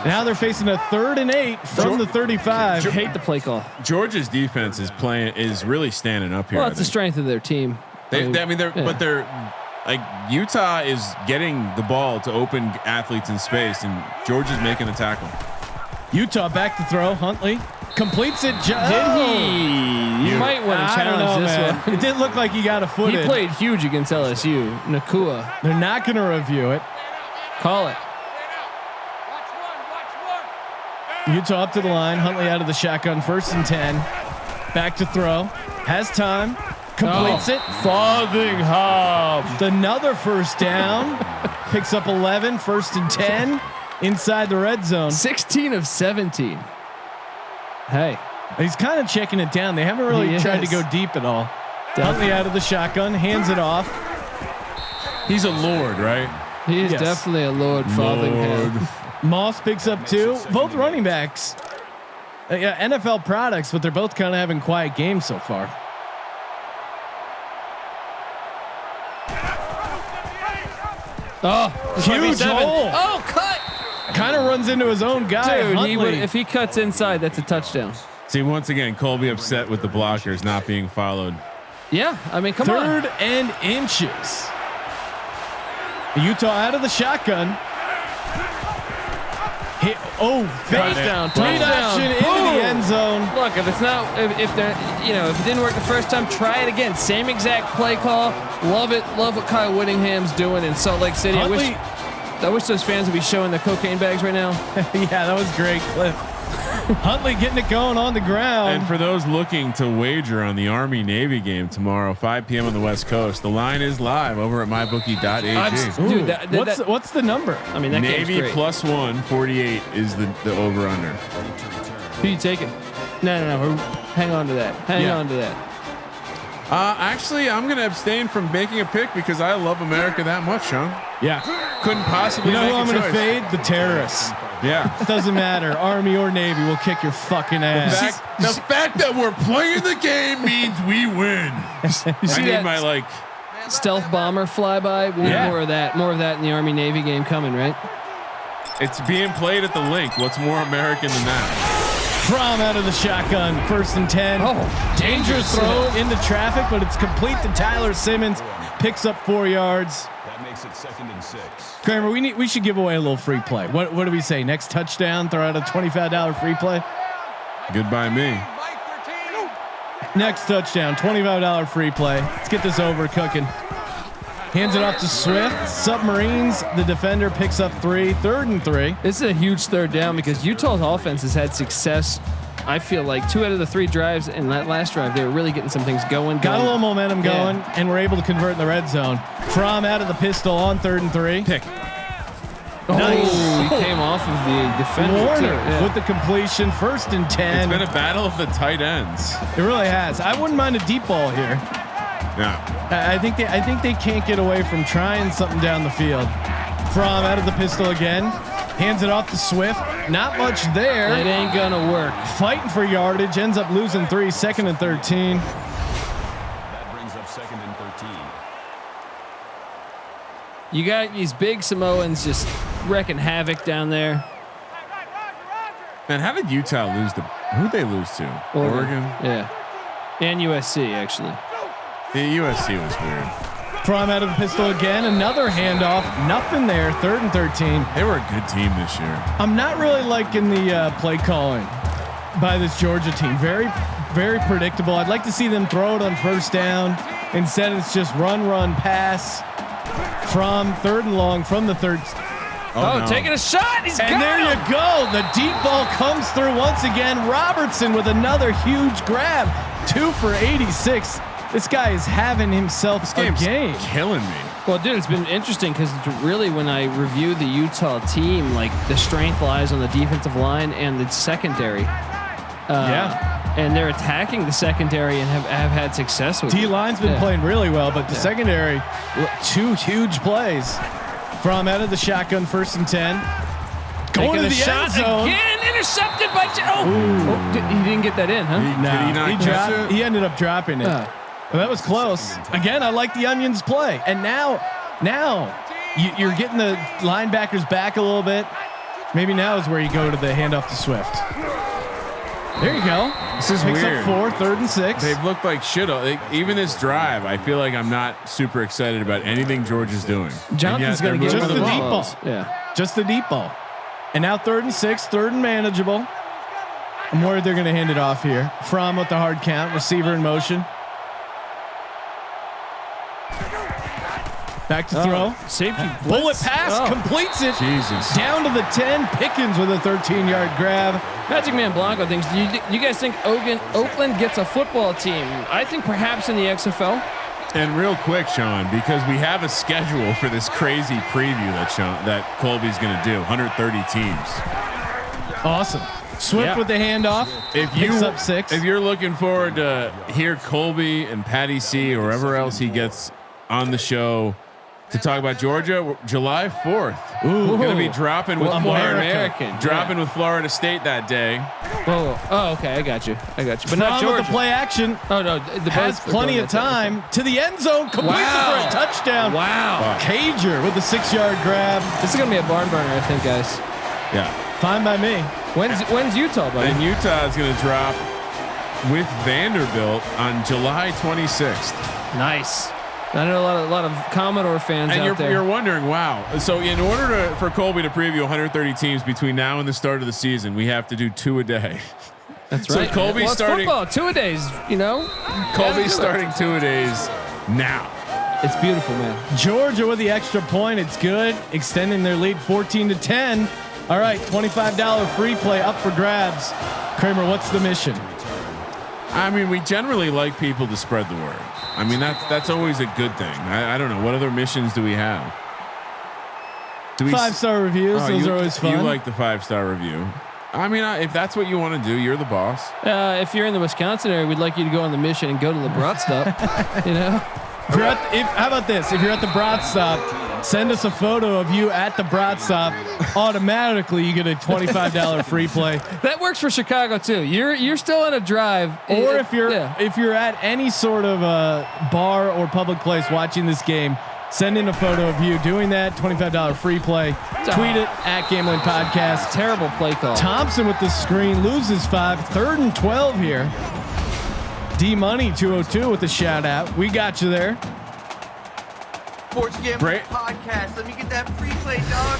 Now they're facing a 3rd and 8 from the 35. I hate the play call. Georgia's defense is really standing up here. Well, it's the strength of their team. They're like Utah is getting the ball to open athletes in space, and Georgia's making the tackle. Utah back to throw. Huntley completes it. Did he? You might want to challenge this one. It didn't look like he got a foot He in. played huge against LSU. Nakua. They're not going to review it. Call it. Utah up to the line. Huntley out of the shotgun. 1st and 10. Back to throw. Has time. Completes it. Fotheringham. Another first down. Picks up 11. 1st and 10. Inside the red zone. 16 of 17. Hey. He's kind of checking it down. They haven't really tried to go deep at all. Huntley out of the shotgun. Hands it off. He's a lord, right? He is Yes. definitely a Lord Fotheringham. Moss picks up 2. Both running backs. Yeah, NFL products, but they're both kind of having quiet games so far. Oh, Huge hole. Oh, cut. Kind of runs into his own guy. Dude, Huntley. if he cuts inside, that's a touchdown. See, once again, Colby upset with the blockers not being followed. Yeah, I mean, come on. 3rd and inches. Utah out of the shotgun. Hit, Touchdown, read option into the end zone. Look, if it's not, if they're, if it didn't work the first time, try it again. Same exact play call. Love it. Love what Kyle Whittingham's doing in Salt Lake City. Huntley, I wish those fans would be showing their cocaine bags right now. yeah, that was great clip. Huntley getting it going on the ground. And for those looking to wager on the Army Navy game tomorrow, 5 p.m. on the West Coast, the line is live over at mybookie.ag. Dude, what's the number? I mean, that Navy game's great. +1, 48 is the over under. Who you taking? No. Hang on to that. Hang on to that. Actually, I'm going to abstain from making a pick because I love America that much, Sean. Yeah. Couldn't possibly You know make who I'm a going to choice. fade? The terrorists. Yeah. It doesn't matter. Army or Navy will kick your fucking ass. The fact that we're playing the game means we win. You see I need that my stealth bomber flyby? We need more of that. More of that in the Army Navy game coming, right? It's being played at the link. What's more American than that? From out of the shotgun, 1st and 10. Oh, dangerous throw into traffic, but it's complete to Tyler Simmons. Picks up 4 yards. That makes it 2nd and 6. Kramer, we should give away a little free play. What do we say? Next touchdown, throw out a $25 free play. Goodbye me. Next touchdown, $25 free play. Let's get this over cooking. Hands it off to Swift. Submarines. The defender picks up 3. 3rd and 3. This is a huge 3rd down because Utah's offense has had success. I feel like 2 out of the 3 drives in that last drive, they were really getting some things going. Got a little momentum going, Yeah. and we're able to convert in the red zone. From out of the pistol on 3rd and 3. Pick. Oh, Nice. he came off of the defender Warner too. Yeah. with the completion. 1st and 10. It's been a battle of the tight ends. It really has. I wouldn't mind a deep ball here. Yeah. I think they can't get away from trying something down the field. From out of the pistol again. Hands it off to Swift. Not much there. It ain't gonna work. Fighting for yardage. Ends up losing 3. 2nd and 13. That brings up 2nd and 13. You got these big Samoans just wrecking havoc down there. Man, how did Utah lose to? Who'd they lose to? Oregon. Yeah. And USC actually. The USC was weird. From out of the pistol again. Another handoff. Nothing there. 3rd and 13. They were a good team this year. I'm not really liking the play calling by this Georgia team. Very, very predictable. I'd like to see them throw it on 1st down. Instead, it's just run, pass. From 3rd and long from the 3rd. Oh, no. taking a shot. He's And got there you him. go. The deep ball comes through once again. Robertson with another huge grab. 2 for 86. This guy is having himself This a game's game. killing me. Well, dude, it's been interesting because really when I review the Utah team, like the strength lies on the defensive line and the secondary. Yeah. And they're attacking the secondary and have had success with it. D-line's been Yeah. playing really well, but the secondary, 2 huge plays. From out of the shotgun, 1st and 10. Going Taking to a the shot end zone. again, intercepted by he didn't get that in, huh? Did he not he, catch dropped, it? he ended up dropping it. Oh. Well, that was close. Again, I like the Onions play. And now you're getting the linebackers back a little bit. Maybe now is where you go to the handoff to Swift. There you go. This is Picks weird. up 4, 3rd and 6. They've looked like shit. Even this drive, I feel like I'm not super excited about anything Georgia's doing. Jonathan's going gonna to get just one of the the deep balls. ball. Yeah. Just the deep ball. And now 3rd and 6, 3rd and manageable. I'm worried they're going to hand it off here. From with the hard count, receiver in motion. Back to throw. Safety Bullet blitz. pass, Oh. completes it. Jesus. Down to the 10. Pickens with a 13-yard grab. Magic Man Blanco thinks, do you guys think Oakland gets a football team? I think perhaps in the XFL. And real quick, Sean, because we have a schedule for this crazy preview that Colby's going to do. 130 teams. Awesome. Swift Yeah. with the handoff. Picks up 6. If you're looking forward to hear Colby and Patty C or wherever else he gets on the show to talk about Georgia, July 4th. Ooh. Going to be dropping with American. dropping with Florida State that day. Whoa. Oh, okay. I got you. But not From with Georgia. the play action. Oh no, the Has both are plenty going of that time to the end zone. Completes it for Wow. a touchdown. Wow. Cager with the 6-yard grab. This is gonna be a barn burner, I think, guys. Yeah. Fine by me. When's Utah, buddy? And Utah is going to drop with Vanderbilt on July 26th. Nice. I know a lot of Commodore fans And out there. you're wondering, wow. So in order for Colby to preview 130 teams between now and the start of the season, we have to do 2 a day. That's so right. Colby's it's starting- football, 2-a-days. You know, Colby's Gotta do starting it. 2-a-days now. It's beautiful, man. Georgia with the extra point. It's good. Extending their lead 14-10. All right, $25 free play up for grabs. Kramer, what's the mission? I mean, we generally like people to spread the word. I mean, that's always a good thing. I don't know. What other missions do we have? Do we 5-star reviews. Oh, Those you, are always fun. You like the 5-star review. I mean, if that's what you want to do, you're the boss. If you're in the Wisconsin area, we'd like you to go on the mission and go to the Brat Stop. You know, If you're how about this? If you're at the Brat Stop, send us a photo of you at the Brat Stop. Automatically, you get a $25 free play. that works for Chicago too. You're still on a drive, Or if you're yeah. if you're at any sort of bar or public place watching this game, Send in a photo of you doing that. $25 free play. Tweet it at Gambling Podcast. Terrible play call. Thompson with the screen loses 5. 3rd and 12 here. D Money 202 with the shout out. We got you there. Sports Gambling Podcast. Let me get that free play, dog.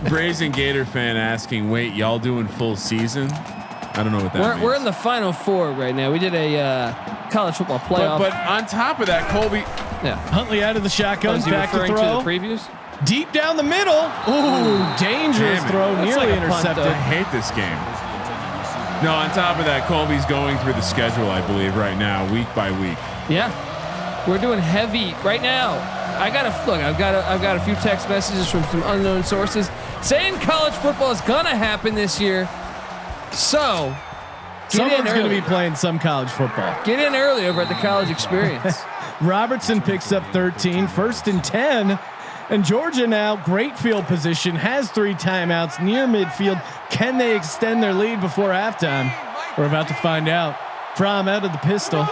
Brazen Gator fan asking, "Wait, y'all doing full season?" I don't know what that means. We're in the Final Four right now. We did a college football playoff. But on top of that, Colby. Yeah. Huntley out of the shotgun. Back to referring throw. to the previews. Deep down the middle. Ooh, dangerous throw. That's Nearly like a punt, intercepted. though. I hate this game. No, on top of that, Colby's going through the schedule, I believe, right now, week by week. Yeah, we're doing heavy right now. I've got a few text messages from some unknown sources saying college football is gonna happen this year. So Someone's going to be playing some college football. Get in early over at the College Experience. Robertson picks up 13, 1st and 10. And Georgia now, great field position, has 3 timeouts near midfield. Can they extend their lead before halftime? We're about to find out. Fromm out of the pistol.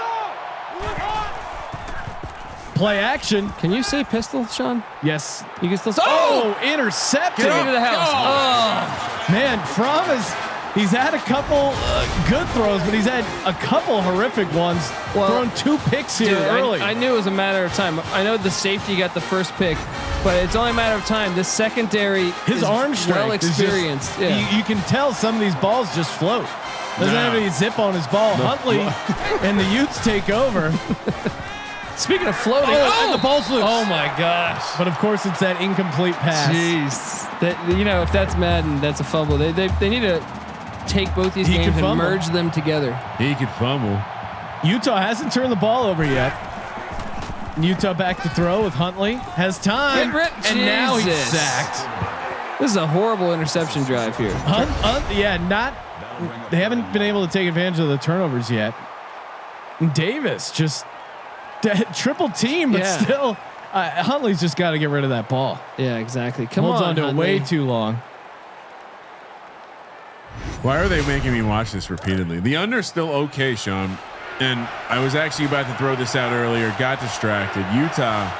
Play action. Can you say pistol, Sean? Yes. You can still say. Oh, intercepted. Get into the house. Oh. Man, Fromm he's had a couple good throws, but he's had a couple horrific ones. Thrown 2 picks here early. I knew it was a matter of time. I know the safety got the first pick, but it's only a matter of time. This secondary, his arm strength, well experienced. You can tell some of these balls just float. Doesn't have any zip on his ball. Huntley and the Utes take over. Speaking of floating, and the ball's loose. Oh my gosh! But of course, it's that incomplete pass. Jeez, if that's Madden, that's a fumble. They need to take both these games and merge them together. He could fumble. Utah hasn't turned the ball over yet. Utah back to throw with Huntley. Has time. And now he's sacked. This is a horrible interception drive here. They haven't been able to take advantage of the turnovers yet. And Davis just triple team, but still, Huntley's just got to get rid of that ball. Yeah, exactly. Holds on to it way too long. Why are they making me watch this repeatedly? The under's still okay, Sean. And I was actually about to throw this out earlier, got distracted. Utah.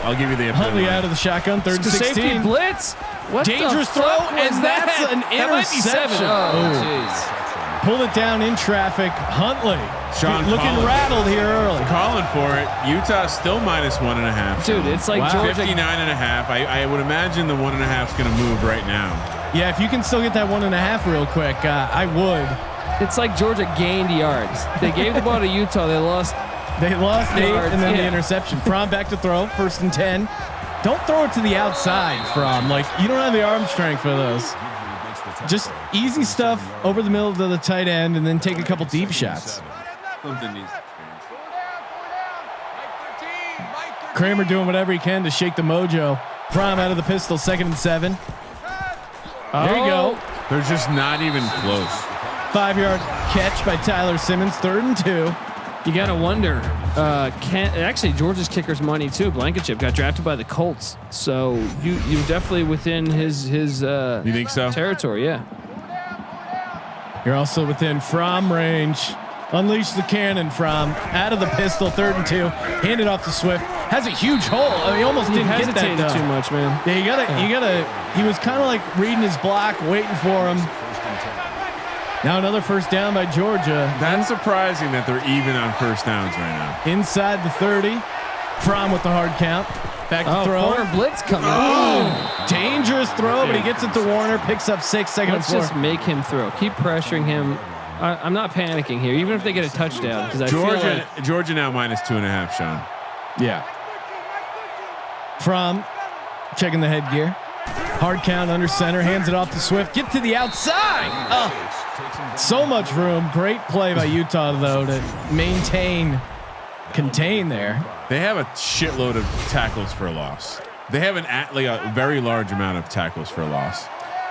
I'll give you the Huntley out of the shotgun, 3rd and 16. Safety blitz. What dangerous throw, and that's an interception. Oh, jeez. Pulled it down in traffic. Huntley, Sean looking rattled here early. Calling for it. Utah still -1.5. Dude, it's like Georgia. 59.5. I would imagine the 1.5 is going to move right now. Yeah, if you can still get that 1.5 real quick, I would. It's like Georgia gained yards. They gave the ball to Utah. They lost 8, and then the interception. Fromm back to throw, 1st and 10. Don't throw it to the outside, Fromm. Like, you don't have the arm strength for those. Just easy stuff over the middle of the tight end, and then take a couple deep shots. Kramer doing whatever he can to shake the mojo. Fromm out of the pistol, 2nd and 7. There you go. They're just not even close. 5-yard catch by Tyler Simmons, 3rd and 2. You gotta wonder. Actually Georgia's kicker's money too. Blankenship got drafted by the Colts, so you're definitely within his you think so? territory. Yeah. You're also within Fromm range. Unleash the cannon, Fromm out of the pistol, 3rd and 2. Hand it off to Swift. Has a huge hole. I mean, he almost didn't get that done. Too much, man. Yeah, you gotta. He was kind of like reading his block, waiting for him. Now another 1st down by Georgia. That's surprising that they're even on 1st downs right now. Inside the 30. Fromm with the hard count. Back to throw. Corner blitz coming. Dangerous throw, but he gets it to Warner. Picks up 6, 2nd and 4. Let's just make him throw. Keep pressuring him. I'm not panicking here, even if they get a touchdown, because I feel like Georgia now -2.5, Sean. Yeah. Fromm checking the headgear. Hard count under center. Hands it off to Swift. Get to the outside. So much room. Great play by Utah, though, to contain there. They have a shitload of tackles for a loss. They have a very large amount of tackles for a loss.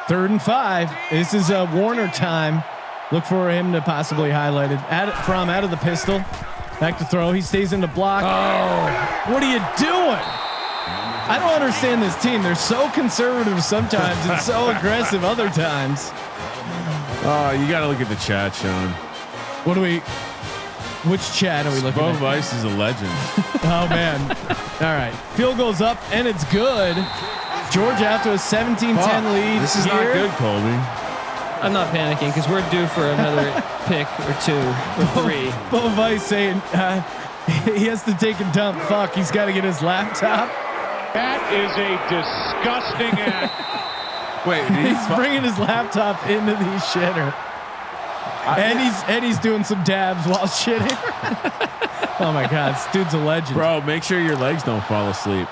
3rd and 5. This is a Warner time. Look for him to possibly highlight it. Fromm out of the pistol. Back to throw. He stays in the block. Oh, what are you doing? I don't understand this team. They're so conservative sometimes and so aggressive other times. Oh, you got to look at the chat, Sean. What do we? Which chat are we looking Bo at? Vice is a legend. Oh man. All right. Field goes up and it's good. Georgia out to a 17-10 lead. This is here. not good, Colby. I'm not panicking because we're due for another pick or 2 or 3. Bo Vice saying he has to take a dump. Fuck, he's got to get his laptop. That is a disgusting act. Wait, He's bringing his laptop into the shitter. And he's doing some dabs while shitting. Oh my God, this dude's a legend. bro, make sure your legs don't fall asleep.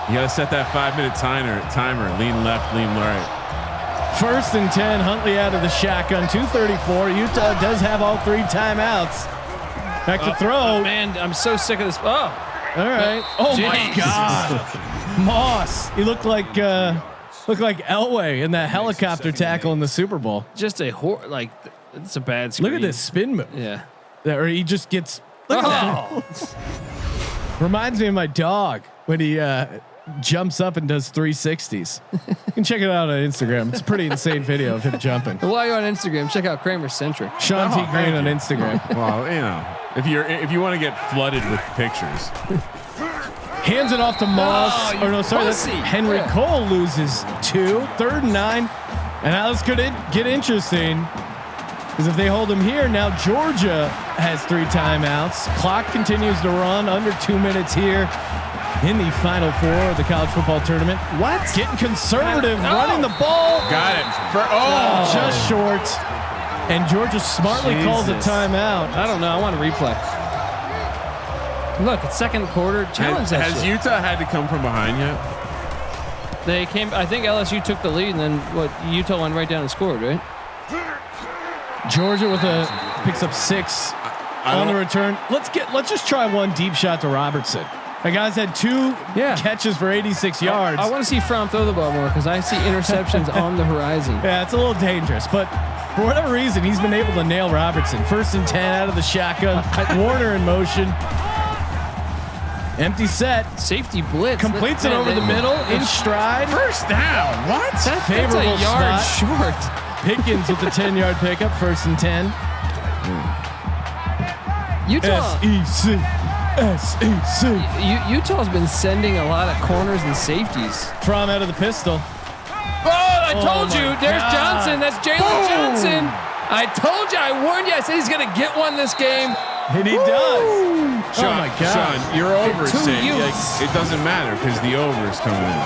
You gotta set that 5-minute timer. Lean left, lean right. 1st and 10, Huntley out of the shotgun. 2:34. Utah does have all 3 timeouts. Back to throw. Man, I'm so sick of this. Oh, All right. Oh my Jeez. God. Moss. He looked like Elway in that helicopter tackle in the Super Bowl. just a it's a bad screen. Look at this spin move. Yeah. Or he just gets. Look at that. Reminds me of my dog when he jumps up and does 360s. You can check it out on Instagram. It's a pretty insane video of him jumping. While you're on Instagram, check out Kramer Centric. Sean T. Green on Instagram. Well, you know, if you want to get flooded with pictures, Hands it off to Moss. Oh, Or no, sorry, that's pussy. Henry Yeah. Cole loses 2. 3rd and 9. And now this could get interesting. Because if they hold him here, now Georgia has 3 timeouts. Clock continues to run under 2 minutes here in the Final Four of the college football tournament. What? Getting conservative, running the ball. got it. Just short. And Georgia smartly calls a Jesus. timeout. I don't know. I want a replay. Look, it's second quarter. Challenge that Has shit. Utah had to come from behind yet? They came. I think LSU took the lead, and then Utah went right down and scored. Right? Georgia picks up 6 on the return. Let's just try one deep shot to Robertson. The guy's had 2 catches for 86 yards. I want to see Fromm throw the ball more because I see interceptions on the horizon. Yeah, it's a little dangerous, but for whatever reason, he's been able to nail Robertson. 1st and 10 out of the shotgun. Warner in motion. Empty set. Safety blitz. Completes it over the middle in stride. First down. What? That's Favorable a yard spot. short. Pickens with the 10-yard pickup. 1st and 10. Utah. SEC. Utah's been sending a lot of corners and safeties. From out of the pistol. Oh, I told you. There's God. Johnson. That's Jalen Johnson. I told you. I warned you. I said he's going to get one this game. And he does. Sean, Oh my God. Sean, your over is 2 saying Utes. it doesn't matter because the over is coming in.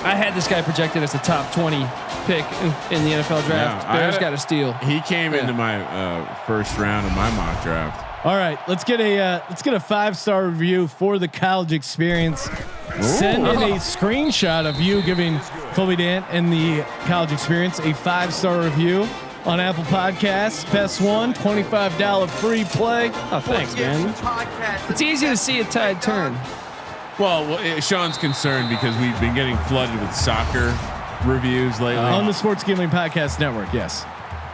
I had this guy projected as the top 20 pick in the NFL draft. Yeah, Bears got a steal. He came into my first round of my mock draft. All right, let's get a 5-star review for the college experience. Send in a screenshot of you giving Colby Dant and the college experience a 5-star review on Apple Podcasts. Best one, $25 free play. Oh, thanks, man. It's easy to see a tide turn. Well, Sean's concerned because we've been getting flooded with soccer reviews lately. On the Sports Gambling Podcast Network, yes.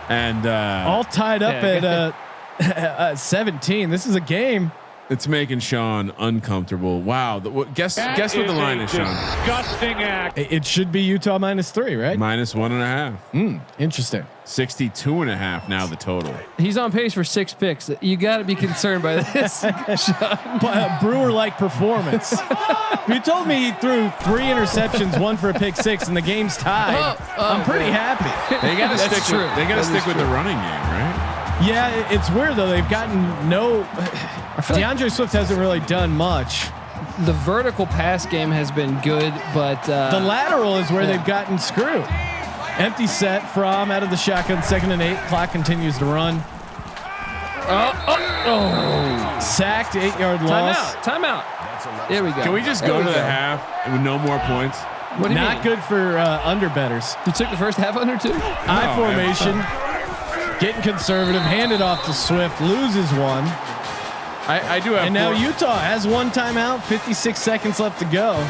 And All tied up at 17. This is a game. it's making Sean uncomfortable. Wow. Guess what the line is, Sean? Disgusting act. It should be Utah -3, right? -1.5. Interesting. 62.5 now the total. He's on pace for 6 picks. You got to be concerned by this. Brewer-like performance. If you told me he threw 3 interceptions, 1 for a pick 6, and the game's tied, I'm pretty happy. They got to That's stick. true. They got to That stick is with true. the running game, right? Yeah, it's weird though. They've gotten no. DeAndre Swift hasn't really done much. The vertical pass game has been good, but The lateral is where they've gotten screwed. Empty set from out of the shotgun. 2nd and 8. Clock continues to run. Sacked. 8-yard loss. Timeout. There we go. Can we just There go we to the half with no more points? What do you Not mean? good for underbetters. You took the first half under 2? I formation. Getting conservative. Handed off to Swift. Loses 1. I do have. And now 4 Utah has 1 timeout. 56 seconds left to go.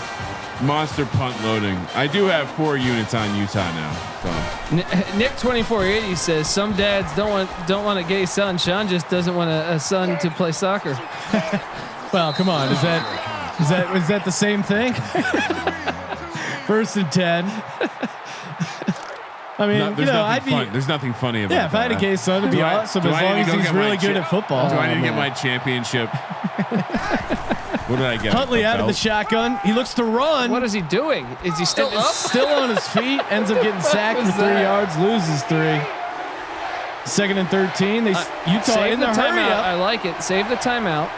monster punt loading. I do have 4 units on Utah now. So. Nick 2480 says some dads don't want a gay son. Sean just doesn't want a son to play soccer. Well, come on. Is that the same thing? 1st and 10. I mean, There's nothing funny about. Yeah, if I had a case, son, it'd be awesome as long as he's really good at football. Do I need to get my championship? What did I get? Huntley out of the shotgun. He looks to run. What is he doing? Is he still up? Still on his feet. Ends up getting sacked for 3 yards. Loses 3. 2nd and 13. Utah in the hurry up. I like it. Save the timeout.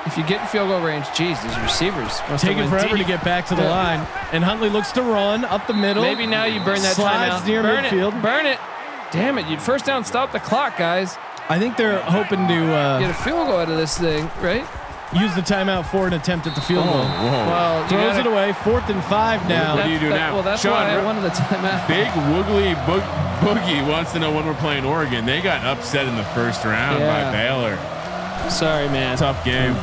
If you get in field goal range, geez, these receivers taking forever to get back to the line. And Huntley looks to run up the middle. Maybe now you burn that Slides timeout. near midfield. Burn it. Damn it! You first down. Stop the clock, guys. I think they're hoping to Get a field goal out of this thing, right? use the timeout for an attempt at the field goal. Well, Throws it away. 4th and 5 now. What do you do now? Well, that's Sean, why I wanted the timeout. Big Woogly Boogie wants to know when we're playing Oregon. They got upset in the first round by Baylor. Sorry, man. Tough game.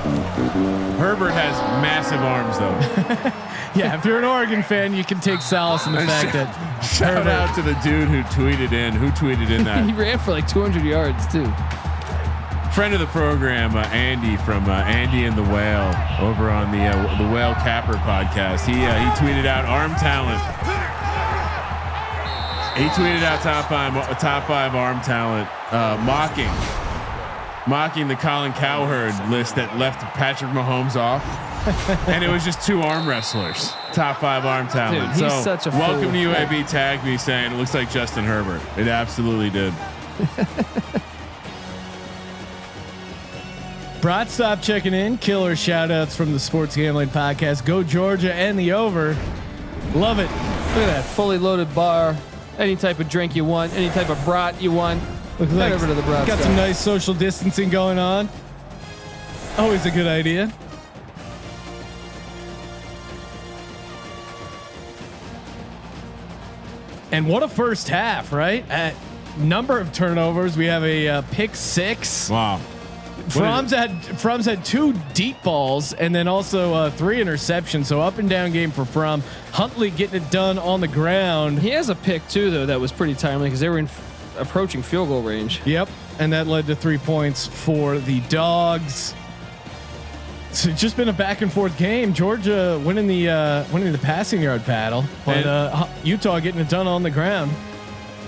Herbert has massive arms, though. Yeah, if you're an Oregon fan, you can take solace in the fact that shout out to the dude who tweeted in that. He ran for like 200 yards too. Friend of the program, Andy from Andy and the Whale over on the Whale Capper podcast. He tweeted out arm talent. He tweeted out top five arm talent, mocking the Colin Cowherd list that left Patrick Mahomes off. And it was just 2 arm wrestlers, top 5 arm talent. Dude, he's such a welcome fool. to UAB tagged me saying it looks like Justin Herbert. It absolutely did. Brat stop checking in. Killer shout outs from the Sports Gambling Podcast. Go Georgia and the over. Love it. Look at that fully loaded bar. Any type of drink you want, any type of brat you want. Head over to the brat got stop. some nice social distancing going on. Always a good idea. And what a first half, right? At number of turnovers, we have a pick 6. Wow. From's had 2 deep balls and then also 3 interceptions. So up and down game for Fromm. Huntley getting it done on the ground. He has a pick too, though, that was pretty timely because they were approaching field goal range. Yep, and that led to 3 points for the Dogs. So it's just been a back and forth game. Georgia winning the passing yard battle, but Utah getting it done on the ground.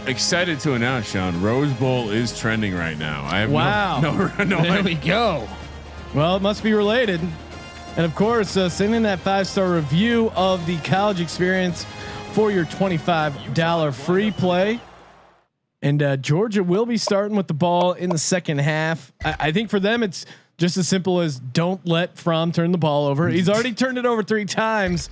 Excited to announce, Sean, Rose Bowl is trending right now. I have no There we go. Well, it must be related. And of course, send in that 5-star review of the college experience for your $25 free play. And Georgia will be starting with the ball in the second half. I think for them, it's just as simple as don't let Fromm turn the ball over. He's already turned it over 3 times.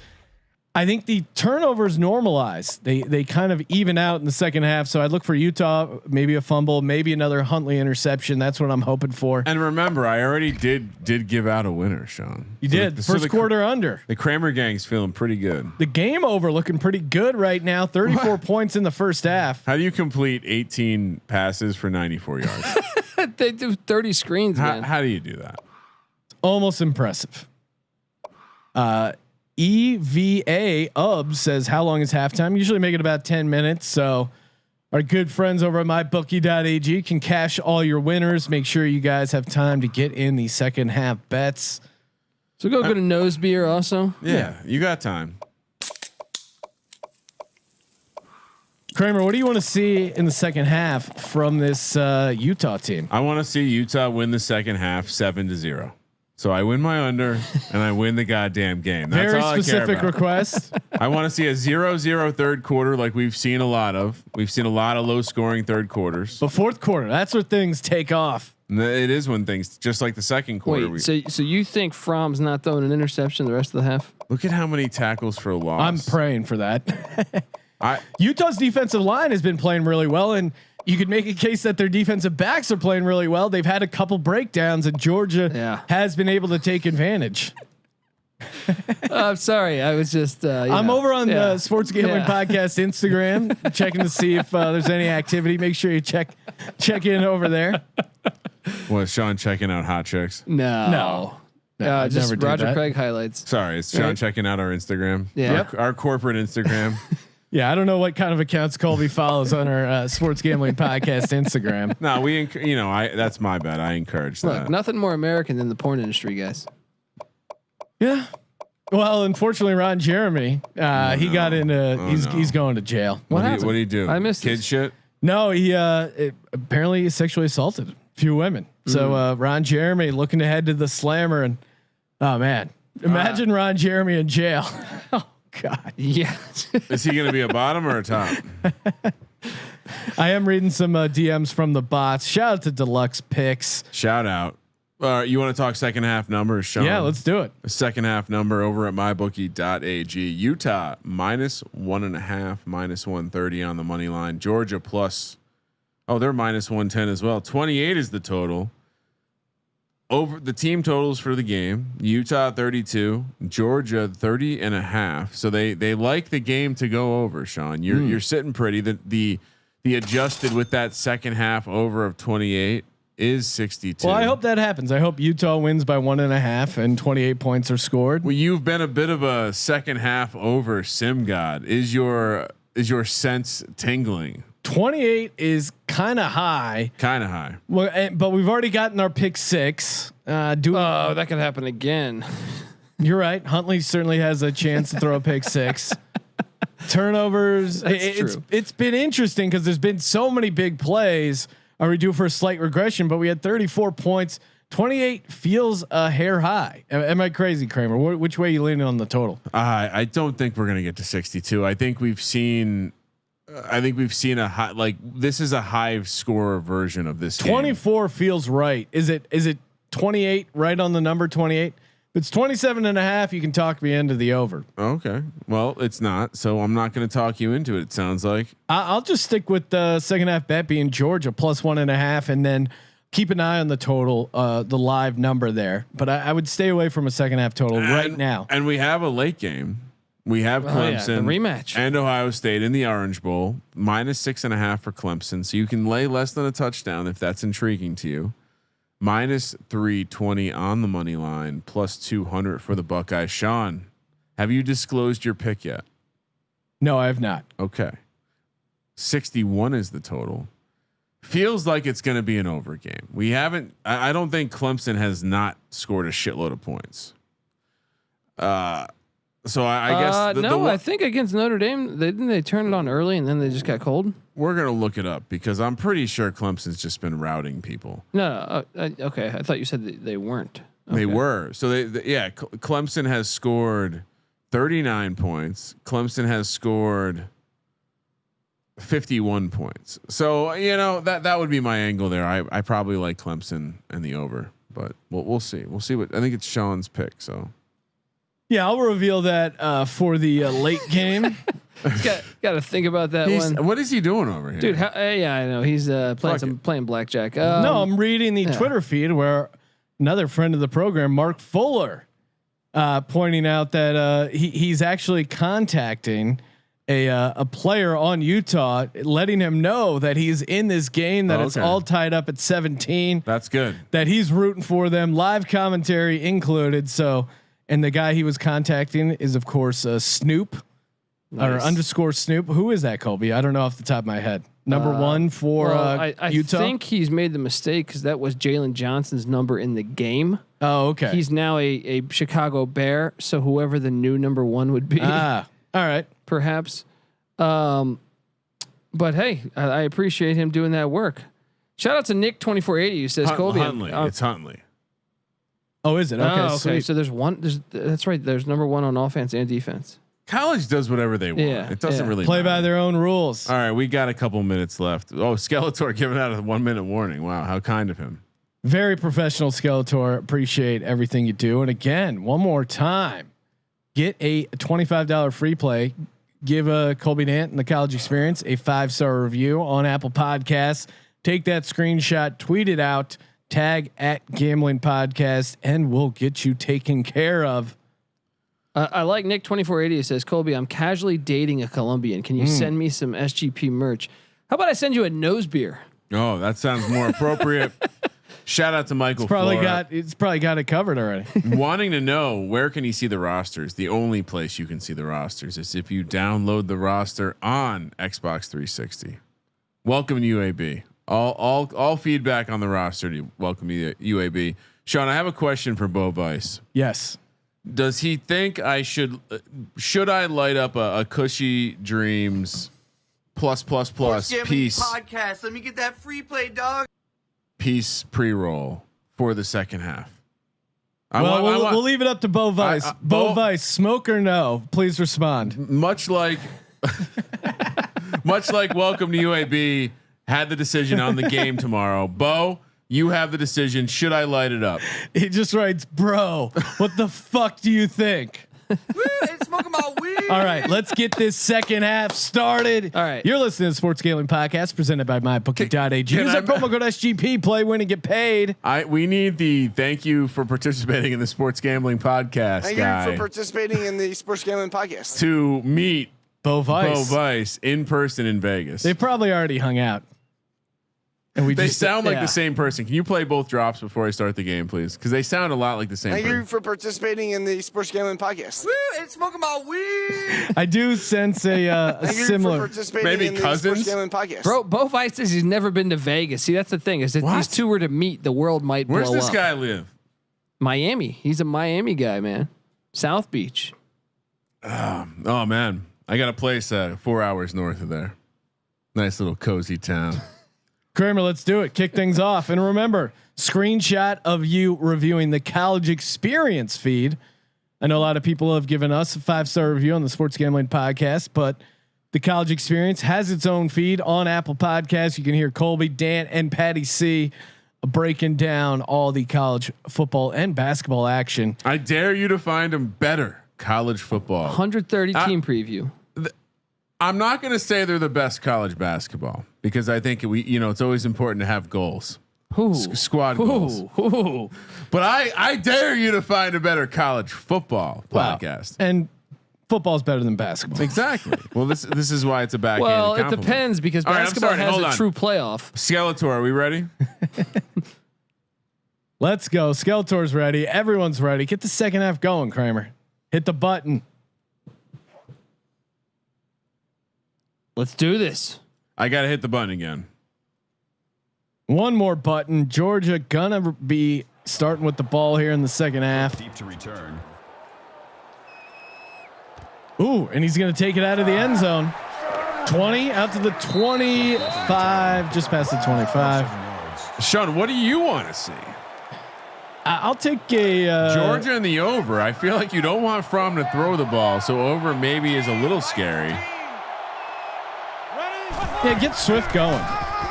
I think the turnovers normalize. They kind of even out in the second half. So I'd look for Utah, maybe a fumble, maybe another Huntley interception. That's what I'm hoping for. And remember, I already did give out a winner, Sean. You did. First quarter under. The Kramer gang's feeling pretty good. The game over looking pretty good right now. 34 points in the first half. How do you complete 18 passes for 94 yards? They do 30 screens, man. How do you do that? Almost impressive. EVA Ubs says, how long is halftime? Usually make it about 10 minutes. So our good friends over at mybookie.ag can cash all your winners. Make sure you guys have time to get in the second half bets. So go get a nose beer also. Yeah, you got time. Kramer, what do you want to see in the second half from this Utah team? I want to see Utah win the second half 7-0. So I win my under and I win the goddamn game. That's Very all I specific care about. request. I want to see a 0-0 third quarter like we've seen a lot of. We've seen a lot of low scoring third quarters. But fourth quarter, that's where things take off. It is when things just like the second quarter. Wait, so you think Fromm's not throwing an interception the rest of the half? Look at how many tackles for a loss. I'm praying for that. Utah's defensive line has been playing really well, and you could make a case that their defensive backs are playing really well. They've had a couple breakdowns, and Georgia has been able to take advantage. I'm sorry, I was just. I'm over on the Sports Gambling Podcast Instagram, checking to see if there's any activity. Make sure you check in over there. Was Sean checking out hot chicks? No, just Roger Craig highlights. Sorry, it's Sean checking out our Instagram. Yeah, our corporate Instagram. Yeah, I don't know what kind of accounts Colby follows on our Sports Gambling Podcast Instagram. No, that's my bad. I encourage that. Look, nothing more American than the porn industry, guys. Yeah, Well, unfortunately, Ron Jeremy, he got into. He's going to jail. What do you do? I missed kid shit. No, he apparently sexually assaulted a few women. So Ron Jeremy looking to head to the Slammer, and oh man, imagine Ron Jeremy in jail. Oh God. Yeah. Is he going to be a bottom or a top? I am reading some DMs from the bots. Shout out to Deluxe Picks. Shout out. You want to talk second half numbers, Sean? Yeah, let's do it. A second half number over at mybookie.ag. Utah -1.5, -130 on the money line. Georgia plus. Oh, they're -110 as well. 28 is the total. Over the team totals for the game. Utah 32, Georgia 30.5. So they like the game to go over. Sean, you're sitting pretty. The adjusted with that second half over of 28 is 62. Well, I hope that happens. I hope Utah wins by 1.5 and 28 points are scored. Well, you've been a bit of a second half over sim god. Is your sense tingling? 28 is kind of high. Kind of high. Well, but we've already gotten our pick 6. Oh, that could happen again. You're right. Huntley certainly has a chance to throw a pick 6. Turnovers. It's been interesting because there's been so many big plays. Are we due for a slight regression? But we had 34 points. 28 feels a hair high. Am I crazy, Kramer? Which way are you leaning on the total? I don't think we're gonna get to 62. I think we've seen a high, like this is a high score version of this. 24 feels right. Is it 28 right on the number 28? If it's 27.5, you can talk me into the over. Okay. Well, it's not, so I'm not going to talk you into it. It sounds like I'll just stick with the second half bet being Georgia plus 1.5, and then keep an eye on the total, the live number there. But I would stay away from a second half total right now. And we have a late game. We have Clemson the rematch and Ohio State in the Orange Bowl -6.5 for Clemson. So you can lay less than a touchdown if that's intriguing to you. -320 on the money line, +200 for the Buckeyes. Sean, have you disclosed your pick yet? No, I have not. Okay. 61 is the total. Feels like it's going to be an over game. We haven't. I don't think Clemson has not scored a shitload of points. So I guess I think against Notre Dame they turned it on early and then they just got cold. We're gonna look it up because I'm pretty sure Clemson's just been routing people. No, okay. I thought you said they weren't. Okay. They were. So Clemson has scored 39 points. Clemson has scored 51 points. So that would be my angle there. I probably like Clemson and the over, but we'll see. We'll see what I think. It's Sean's pick. So. Yeah, I'll reveal that for the late game. Got to think about that one. What is he doing over here, dude? Yeah, I know he's playing blackjack. No, I'm reading the Twitter feed where another friend of the program, Mark Fuller, pointing out that he's actually contacting a player on Utah, letting him know that he's in this game, that it's all tied up at 17. That's good. That he's rooting for them, live commentary included. So. And the guy he was contacting is, of course, Snoop or _Snoop. Who is that, Colby? I don't know off the top of my head. Number 1 for Utah. I think he's made the mistake because that was Jalen Johnson's number in the game. Oh, okay. He's now a Chicago Bear. So whoever the new number 1 would be. All right. Perhaps. But hey, I appreciate him doing that work. Shout out to Nick 2480 who says Colby. Huntley. It's Huntley. Oh, is it? Okay. Okay. So there's one. That's right. There's number 1 on offense and defense. College does whatever they want. Yeah, it doesn't really play matter. by their own rules. All right, we got a couple minutes left. Oh, Skeletor giving out a 1-minute warning. Wow, how kind of him. Very professional, Skeletor. Appreciate everything you do. And again, one more time, get a $25 free play. Give Colby Dant and the College Experience a 5-star review on Apple Podcasts. Take that screenshot, tweet it out. Tag @Gambling Podcast, and we'll get you taken care of. I like Nick 2480. Says Colby, I'm casually dating a Colombian. Can you send me some SGP merch? How about I send you a nose beer? Oh, that sounds more appropriate. Shout out to Michael. It's probably got it covered already. Wanting to know where can you see the rosters? The only place you can see the rosters is if you download the roster on Xbox 360. Welcome to UAB. All feedback on the roster to welcome you to UAB. Sean, I have a question for Bo Vice. Yes. Does he think I should I light up a Cushy Dreams plus Sports Gambling piece Podcast. Let me get that free play, dog. piece pre-roll for the second half? We'll leave it up to Bo Vice. Bo Vice, smoke or no? Please respond. Much like Welcome to UAB had the decision on the game tomorrow. Bo, you have the decision. Should I light it up? He just writes, bro, what the fuck do you think? Woo, ain't smoking my weed. All right, let's get this second half started. All right. You're listening to the Sports Gambling Podcast presented by MyBookie.ag. Use our promo code SGP, play, win, and get paid. We need the thank you for participating in the Sports Gambling Podcast. Thank you for participating in the Sports Gambling Podcast. To meet Bo Vice in person in Vegas. They probably already hung out. And they sound like the same person. Can you play both drops before I start the game, please? Because they sound a lot like the same. Thank person. you for participating in the Sports Gambling Podcast. Woo, ain't smoking my weed. I do sense a Thank similar. you for participating Maybe in cousins? the Sports Gambling Podcast. Bro, Bo Vice says he's never been to Vegas. See, that's the thing is that these two were to meet, the world might Where's blow this up. guy live? Miami. He's a Miami guy, man. South Beach. Oh man, I got a place 4 hours north of there. Nice little cozy town. Kramer, let's do it. Kick things off. And remember, screenshot of you reviewing the College Experience feed. I know a lot of people have given us a 5-star review on the Sports Gambling Podcast, but the College Experience has its own feed on Apple Podcasts. You can hear Colby, Dan, and Patty C breaking down all the college football and basketball action. I dare you to find them better college football. 130 team preview. I'm not going to say they're the best college basketball because I think it's always important to have goals, squad goals. But I dare you to find a better college football podcast. And football's better than basketball. Exactly. Well, this is why it's a backhanded Well, it compliment. depends because basketball has a true playoff. Skeletor, are we ready? Let's go. Skeletor's ready. Everyone's ready. Get the second half going, Kramer. Hit the button. Let's do this. I got to hit the button again. One more button. Georgia gonna be starting with the ball here in the second half. Deep to return. Ooh, and he's gonna take it out of the end zone. 20 out to the 25, just past the 25. Sean, what do you want to see? I'll take a Georgia in the over. I feel like you don't want Fromm to throw the ball, so over maybe is a little scary. Yeah, get Swift going.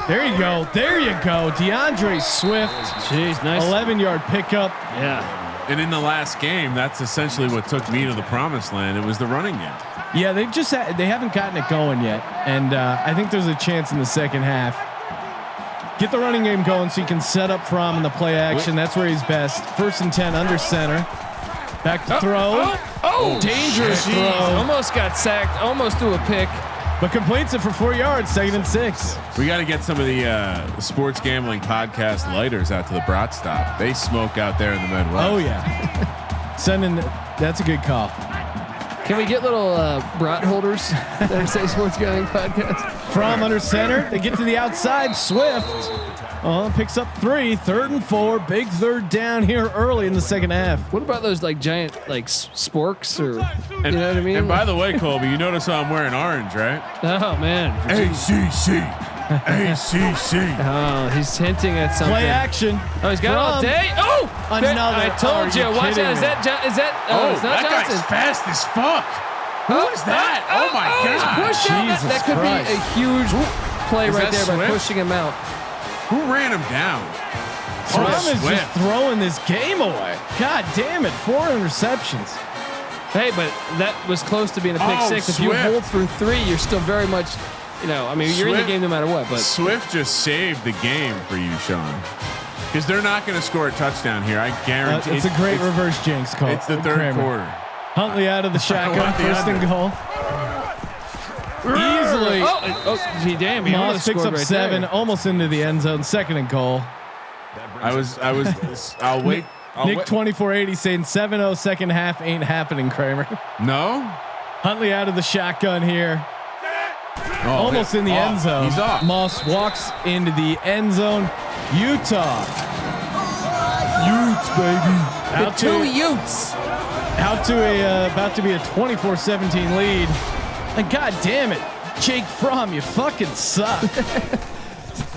There you go. There you go. DeAndre Swift. Jeez, nice. 11-yard pickup. Yeah. And in the last game, that's essentially what took me to the promised land. It was the running game. Yeah, they haven't gotten it going yet, and I think there's a chance in the second half. Get the running game going so you can set up Fromm in the play action. That's where he's best. 1st and 10 under center. Back to throw. Dangerous throw. Almost got sacked. Almost threw a pick. But completes it for 4 yards, 2nd and 6. We got to get some of the Sports Gambling Podcast lighters out to the Brat Stop. They smoke out there in the Midwest. Oh yeah. That's a good call. Can we get little brat holders that say Sports Gambling Podcast? From under center, they get to the outside. Swift picks up 3, 3rd and 4. Big third down here early in the second half. What about those like giant like sporks or you know what I mean? And by the way, Colby, you notice how I'm wearing orange, right? Oh man. ACC. Oh, he's hinting at something. Play action. Oh, he's got it all day. Oh, Another. I told you. Watch out. Is that? Oh, it's not that Johnson. guy's fast as fuck. Who is that? Oh my He's god! pushed out. Jesus That could Christ. be a huge play Is right that there by Swift? pushing him out. Who ran him down? Fromm is Swift. just throwing this game away. God damn it. 4 interceptions. Hey, but that was close to being a pick six. If you Swift. hold through 3, you're still very much, I mean, you're in the Swift- game no matter what. But Swift just saved the game for you, Sean. Because they're not going to score a touchdown here. I guarantee. It's a great reverse jinx call. It's the third quarter. Huntley out of the shotgun, want the 1st and under. goal. Easily. gee, damn, he almost Moss picks scored up right 7, there. almost into the end zone. 2nd and goal. I'll wait. Nick 2480 saying 7-0 second half ain't happening, Kramer. No. Huntley out of the shotgun here. Oh, Almost in the end zone. He's off. Moss walks into the end zone. Utah. Utes, baby. Out The 2 to Utes. out to a about to be a 24-17 lead. And god damn it, Jake Fromm, you fucking suck.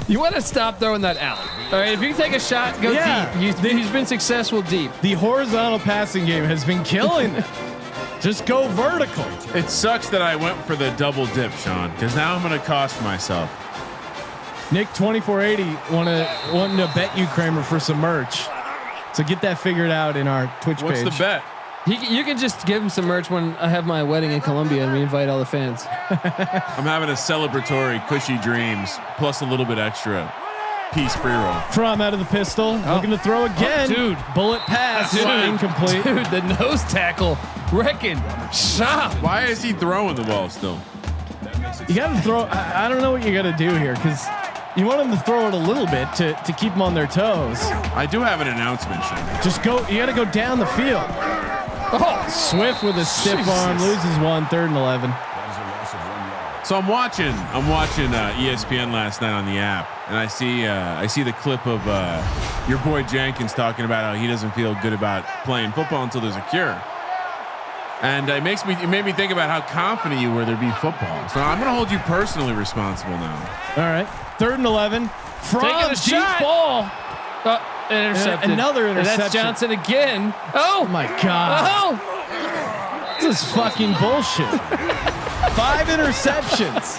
You want to stop throwing that out. All right, if you take a shot, go deep. He's been successful deep. The horizontal passing game has been killing them. Just go vertical. It sucks that I went for the double dip, Sean, because now I'm going to cost myself. Nick 2480 wanting to bet you, Kramer, for some merch. So get that figured out in our Twitch What's page. the bet? You can just give him some merch when I have my wedding in Colombia and we invite all the fans. I'm having a celebratory Cushy Dreams plus a little bit extra piece pre-roll. Fromm out of the pistol, looking to throw again. Dude. Bullet pass, incomplete. Dude, the nose tackle, wrecking shop. Why is he throwing the ball still? You got to throw. I don't know what you got to do here because you want them to throw it a little bit to keep them on their toes. I do have an announcement, Sean. Just go. You got to go down the field. Oh, Swift with a stiff arm loses one, 3rd and 11. So I'm watching ESPN last night on the app, and I see the clip of your boy Jenkins talking about how he doesn't feel good about playing football until there's a cure. And it made me think about how confident you were there'd be football. So I'm going to hold you personally responsible now. All right, 3rd and 11. From deep shot. ball. Intercepted. Another interception. That's Johnson again. Oh my god. Oh. This is fucking bullshit. 5 interceptions.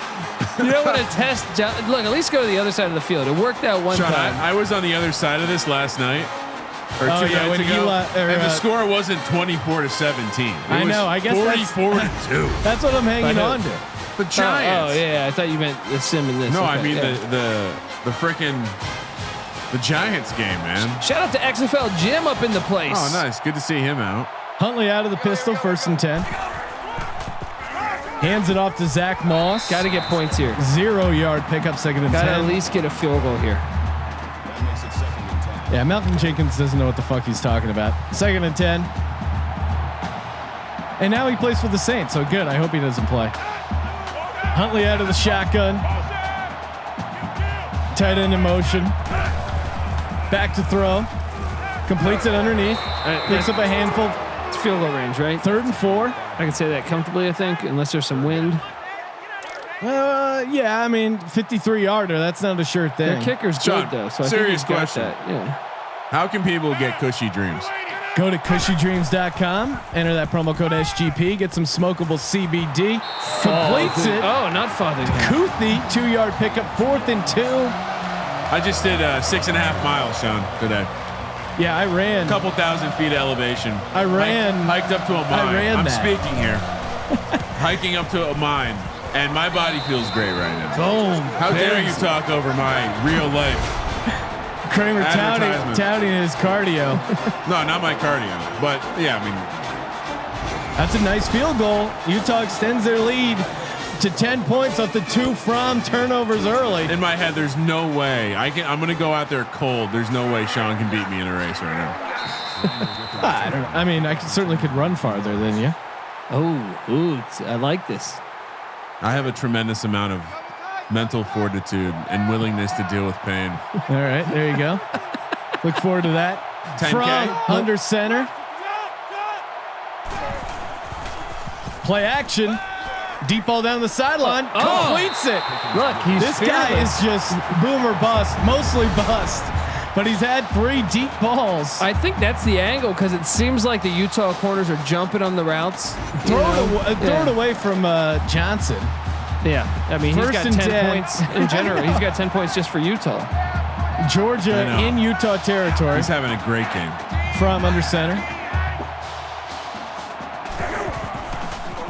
You don't want to test. Look, at least go to the other side of the field. It worked out one Sean, time. I was on the other side of this last night. Or 2 yeah, nights when ago, and the the score wasn't 24-17. I know. I guess 44-2. that's what I'm hanging on to. The Giants. Oh yeah, I thought you meant the sim in this. No, Okay, I mean yeah. the freaking the Giants game, man. Shout out to XFL Jim up in the place. Oh, nice. Good to see him out. Huntley out of the pistol, 1st and 10. Hands it off to Zach Moss. Got to get points here. 0-yard pickup, 2nd and 10. Got to at least get a field goal here. Yeah, Malcolm Jenkins doesn't know what the fuck he's talking about. 2nd and 10. And now he plays for the Saints, so good. I hope he doesn't play. Huntley out of the shotgun. Tight end in motion. Back to throw. Completes it underneath. Picks up a handful. It's field goal range, right? 3rd and 4. I can say that comfortably, I think, unless there's some wind. Yeah, I mean, 53-yarder. That's not a sure thing. Their kicker's Sean, good, though, so I serious think he's got question. that. Yeah. How can people get Cushy Dreams? Go to cushydreams.com. Enter that promo code SGP. Get some smokable CBD. Completes it. Oh, not Father. Kuthi, 2-yard pickup, 4th and 2. I just did 6.5 miles, Sean, today. Yeah, I ran. A couple thousand feet of elevation. I ran. Hiked up to a mine. I ran I'm that. speaking here. Hiking up to a mine, and my body feels great right now. Boom. How dare you talk over my real life? Kramer Advertisement. touting his cardio. No, not my cardio, but yeah, I mean, That's a nice field goal. Utah extends their lead to 10 points off the 2 from turnovers early. in my head, there's no way I'm going to go out there cold. There's no way Sean can beat me in a race right now. I don't know. I mean, certainly could run farther than you. Oh, I like this. I have a tremendous amount of mental fortitude and willingness to deal with pain. All right, there you go. Look forward to that. 10K? From under center. Play action. Deep ball down the sideline. Completes it. Look, This guy is just boom or bust, mostly bust. But he's had 3 deep balls. I think that's the angle because it seems like the Utah corners are jumping on the routes. Throw it away from Johnson. Yeah, I mean, he's First got and 10 10. points in general. He's got 10 points just for Utah. Georgia I know. in Utah territory. He's having a great game. From under center.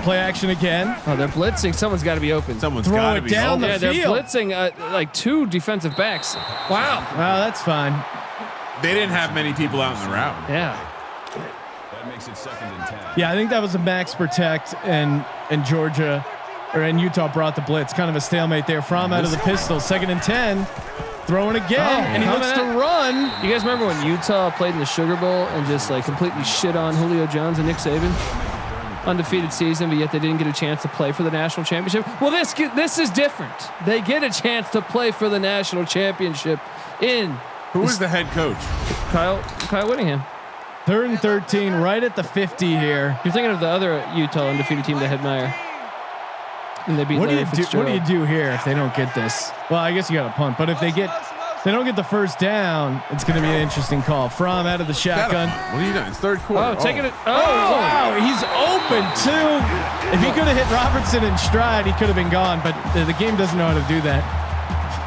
Play action again. Oh, they're blitzing. Someone's got to be open. Someone's Throw got to it be down open. the Yeah, they're field. blitzing like 2 defensive backs. Wow. Wow, that's fine. They didn't have many people out in the route. Yeah. That makes it 2nd and 10. Yeah, I think that was a max protect, and Georgia and Utah brought the blitz. Kind of a stalemate there. From out of the pistol, 2nd and 10. Throwing again, and he looks to run. You guys remember when Utah played in the Sugar Bowl and just like completely shit on Julio Jones and Nick Saban? Undefeated season, but yet they didn't get a chance to play for the national championship. Well, this is different. They get a chance to play for the national championship in Who was the head coach? Kyle Whittingham. 3rd and 13, right at the 50 here. You're thinking of the other Utah undefeated team that had Meyer. And they beat What do Larry you do? Fitzgerald. What do you do here if they don't get this? Well, I guess you got to punt. But if they don't get the first down, it's going to be an interesting call. Fromm out of the shotgun. What are you doing? It's third quarter. Oh, taking it. Oh, wow, he's open too. If he could have hit Robertson in stride, he could have been gone. But the game doesn't know how to do that.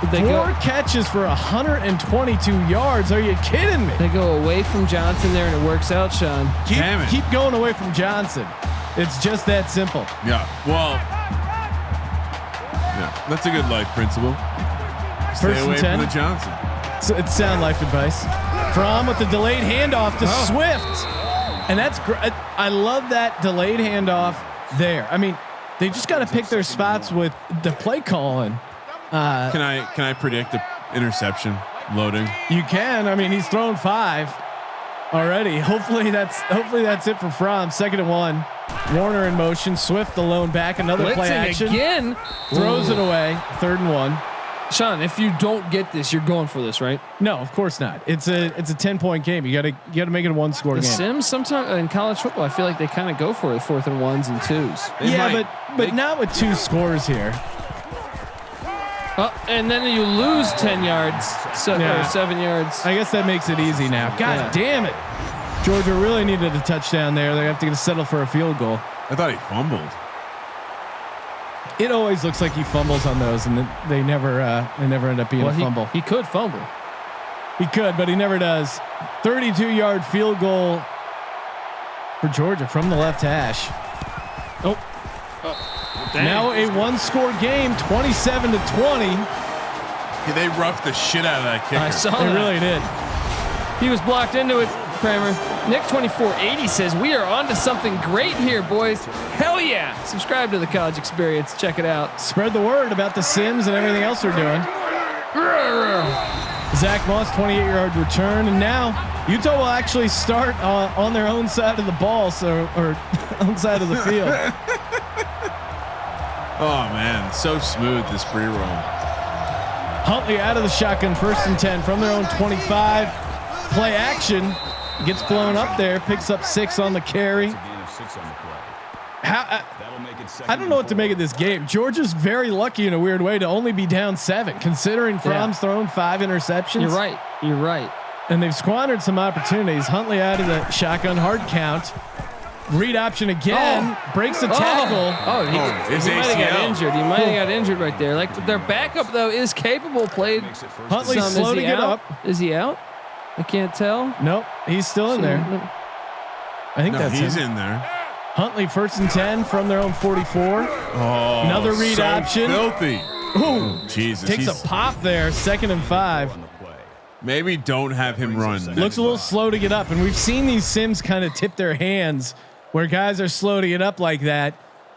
Four catches for 122 yards. Are you kidding me? They go away from Johnson there, and it works out, Sean. Keep going away from Johnson. It's just that simple. Yeah. Well. Yeah, that's a good life principle. Stay away from the Johnson. So it's sound life advice. Fromm with the delayed handoff to Swift, and that's great. I love that delayed handoff there. I mean, they just got to pick their spots with the play calling. Can I predict the interception loading? You can. I mean, he's thrown 5 already. Hopefully that's it for Fromm. 2nd and 1. Warner in motion. Swift the lone back. Another Blitzing play action. Again. Throws it away. 3rd and 1. Sean, if you don't get this, you're going for this, right? No, of course not. It's a 10-point game. You gotta make it a 1-score game. Sims sometimes in college football, I feel like they kind of go for it 4th and 1s and 2s. But not with 2 scores here. And then you lose 10 yards, or 7 yards. I guess that makes it easy now. God damn it. Georgia really needed a touchdown there. They have to settle for a field goal. I thought he fumbled. It always looks like he fumbles on those, and they never end up being a fumble. He could fumble. He could, but he never does. 32-yard field goal for Georgia from the left hash. Now a 1-score game, 27-20. Yeah, they roughed the shit out of that kicker. I saw They that. really did. He was blocked into it, Kramer. Nick 2480 says we are on to something great here, boys. Hell yeah! Subscribe to the College Experience. Check it out. Spread the word about the Sims and everything else we're doing. Zach Moss, 28-yard return, and now Utah will actually start on their own side of the ball, or own side of the field. Oh man, so smooth this pre-roll. Huntley out of the shotgun, 1st and 10 from their own 25. Play action, gets blown up there, picks up 6 on the carry. I don't know what to make of this game. Georgia's very lucky in a weird way to only be down 7, considering Fromm's thrown 5 interceptions. You're right. And they've squandered some opportunities. Huntley out of the shotgun, hard count. Read option again, breaks the tackle. He might have got injured. He might have got injured right there. Like their backup though is capable. Played. Huntley's slow to get up. Is he out? I can't tell. Nope, he's still in there. I think he's him. in there. Huntley 1st and 10 from their own 44. Oh, another read so option. Filthy. Ooh, Jesus. Takes a pop there. 2nd and 5. Maybe don't have him run. Looks a little slow to get up, and we've seen these Sims kind of tip their hands where guys are slow to get up like that,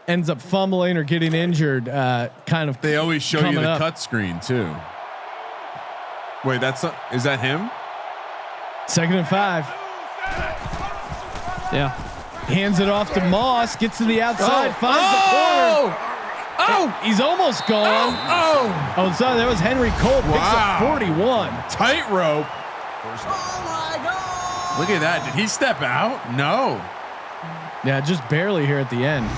ends up fumbling or getting injured. They always show you the cut screen too. Wait, is that him? 2nd and 5. Yeah. Hands it off to Moss. Gets to the outside. Finds the corner. He's almost gone. Sorry, that was Henry Cole. Picks up 41. Tightrope. Look at that. Did he step out? No. Yeah, just barely here at the end.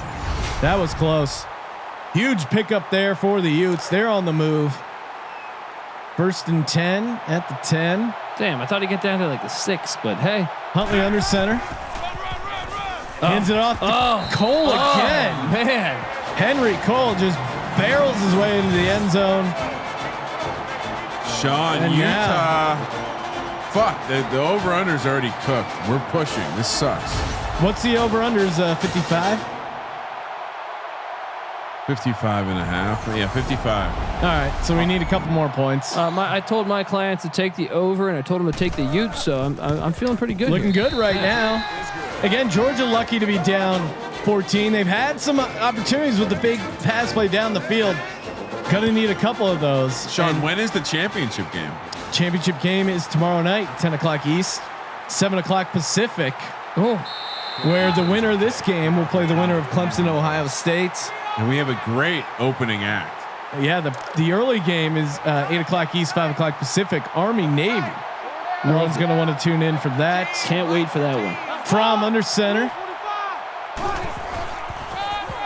That was close. Huge pickup there for the Utes. They're on the move. 1st and 10 at the 10. Damn, I thought he'd get down to like the 6, but hey. Huntley under center. Hands it off to Cole again. Man. Henry Cole just barrels his way into the end zone. Sean, and Utah. Fuck, the over-under's already cooked. We're pushing. This sucks. What's the over-under's 55? 55.5. Yeah, 55. All right, so we need a couple more points. I told my clients to take the over, and I told them to take the Utes, so I'm feeling pretty good. Looking good right now. Again, Georgia lucky to be down 14. They've had some opportunities with the big pass play down the field. Gonna need a couple of those. Sean, when is the championship game? Championship game is tomorrow night, 10 o'clock East, 7 o'clock Pacific. Where the winner of this game will play the winner of Clemson, Ohio State. And we have a great opening act. Yeah, the early game is 8 o'clock East, 5 o'clock Pacific. Army Navy. Ron's going to want to tune in for that. Can't wait for that one. From under center.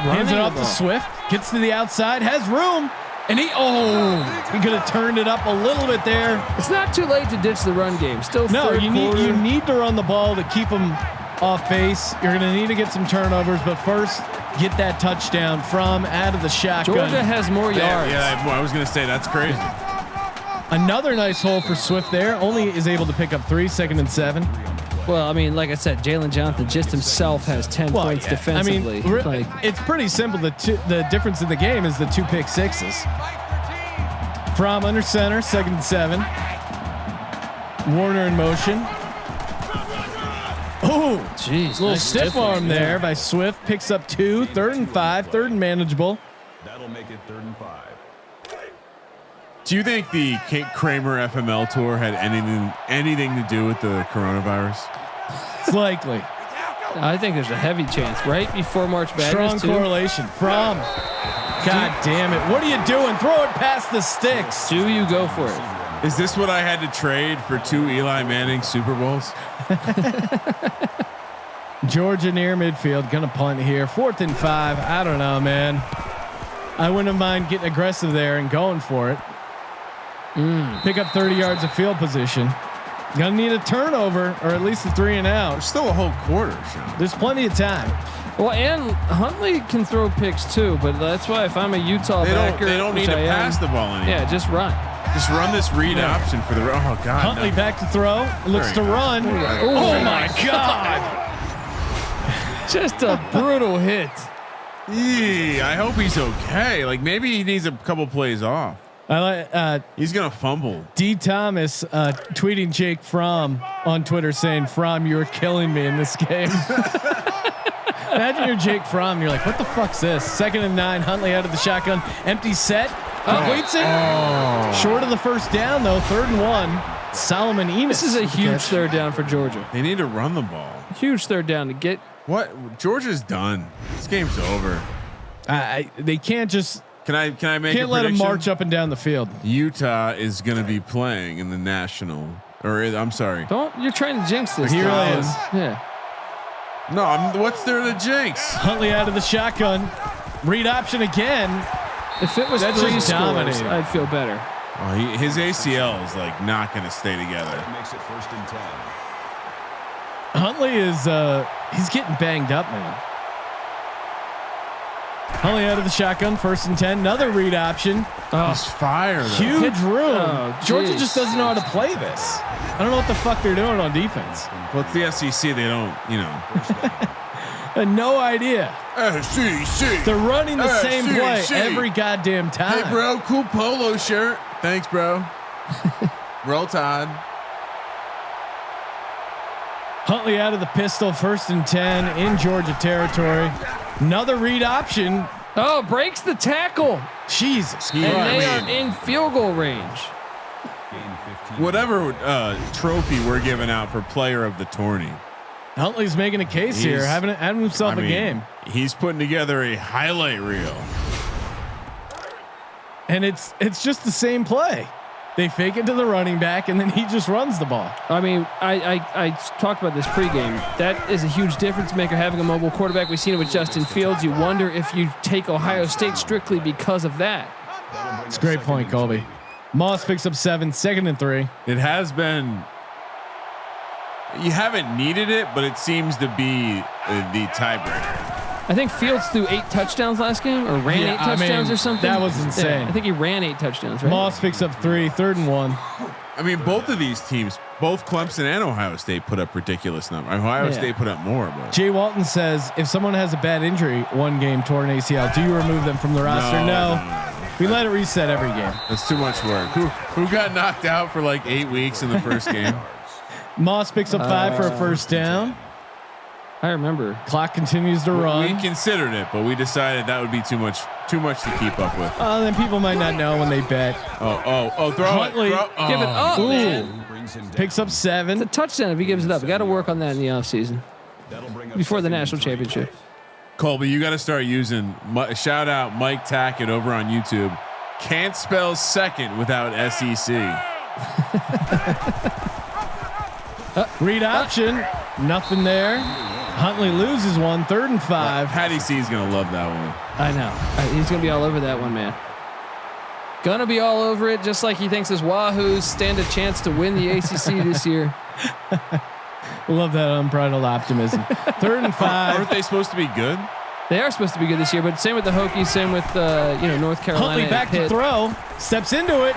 Hands it off to Swift. Gets to the outside. Has room. And he could have turned it up a little bit there. It's not too late to ditch the run game. Still, no, you need to run the ball to keep them off base. You're going to need to get some turnovers, but first get that touchdown from out of the shotgun. Georgia has more yards. Yeah, I was going to say that's crazy. Another nice hole for Swift there. Only is able to pick up 3, 2nd and 7. Well, I mean, like I said, Jalen Johnson just himself has 10 points defensively. I mean, it's pretty simple. The difference in the game is the 2 pick sixes. From under center, 2nd and 7. Warner in motion. Oh, jeez, little stiff arm there by Swift. Picks up 2, 3rd and 5, 3rd and manageable. That'll make it 3rd and 5. Do you think the Kramer FML tour had anything to do with the coronavirus? It's likely. I think there's a heavy chance right before March Madness. Strong correlation. From. God damn it! What are you doing? Throw it past the sticks. Do you go for it? Is this what I had to trade for 2 Eli Manning Super Bowls? Georgia near midfield, gonna punt here. 4th and 5. I don't know, man. I wouldn't mind getting aggressive there and going for it. Pick up 30 yards of field position. Gonna need a turnover or at least a 3 and out. There's still a whole quarter. Sean. There's plenty of time. Well, and Huntley can throw picks too, but that's why if I'm a Utah backer, they don't need to pass the ball anymore. Yeah, just run. Just run this read option for the. Oh God! Huntley back to throw. Looks to run. Oh my God! Just a brutal hit. I hope he's okay. Like maybe he needs a couple plays off. I like. He's gonna fumble. D. Thomas tweeting Jake Fromm on Twitter saying, "Fromm, you're killing me in this game." Imagine you're Jake Fromm. You're like, "What the fuck's this?" 2nd and 9. Huntley out of the shotgun. Empty set. Completes it. Short of the first down though. 3rd and 1. Solomon Enos. This is a huge 3rd down for Georgia. They need to run the ball. Huge 3rd down to get. What? Georgia's done. This game's over. They can't just. Can I make? Can't let them march up and down the field. Utah is going to be playing in the national. Or I'm sorry. You're trying to jinx this. He really is. Yeah. No, what's there to jinx? Huntley out of the shotgun. Read option again. If it was That's 3 just scores, dominating. I'd feel better. Oh, his ACL is like not going to stay together. That makes it 1st and 10. Huntley is he's getting banged up, man. Huntley out of the shotgun, 1st and 10. Another read option. He's fired. Huge room. Oh, Georgia just doesn't know how to play this. I don't know what the fuck they're doing on defense. Well, it's the SEC. They don't, No idea. SEC. They're running the same play SEC. every goddamn time. Hey, bro, cool polo shirt. Thanks, bro. Roll Tide. Huntley out of the pistol, 1st and 10 in Georgia territory. Another read option. Oh, breaks the tackle. Jesus. And they are in field goal range. Whatever trophy we're giving out for player of the tourney. Huntley's making a case here, having himself a game. He's putting together a highlight reel. And it's just the same play. They fake it to the running back, and then he just runs the ball. I mean, I talked about this pregame. That is a huge difference maker, having a mobile quarterback. We've seen it with Justin Fields. You wonder if you take Ohio State strictly because of that. It's a great point, Colby. Moss picks up 7, 2nd and 3. It has been. You haven't needed it, but it seems to be the tiebreaker. I think Fields threw 8 touchdowns last game, or ran 8 touchdowns or something. That was insane. Yeah, I think he ran 8 touchdowns. Right? Moss picks up 3, 3rd and 1. I mean, both of these teams, both Clemson and Ohio State, put up ridiculous numbers. Ohio State put up more. But Jay Walton says, if someone has a bad injury, 1 game, torn ACL, do you remove them from the roster? No. We let it reset every game. That's too much work. Who got knocked out for like 8 weeks in the first game? Moss picks up 5 for a 1st down. I remember. Clock continues to run. We considered it, but we decided that would be too much to keep up with. Then people might not know when they bet. Throw Huntley, it. Give it up, man. Picks up 7. It's a touchdown if he gives it up. We got to work on that in the offseason before the national championship. Colby, you got to start using. Shout out Mike Tackett over on YouTube. Can't spell second without SEC. Read option. Nothing there. Huntley loses one. 3rd and 5. Patty C is gonna love that one. I know. He's gonna be all over that one, man. Gonna be all over it, just like he thinks his Wahoos stand a chance to win the ACC this year. Love that unbridled optimism. 3rd and 5. Aren't they supposed to be good? They are supposed to be good this year, but same with the Hokies, same with North Carolina. Huntley back to throw. Steps into it.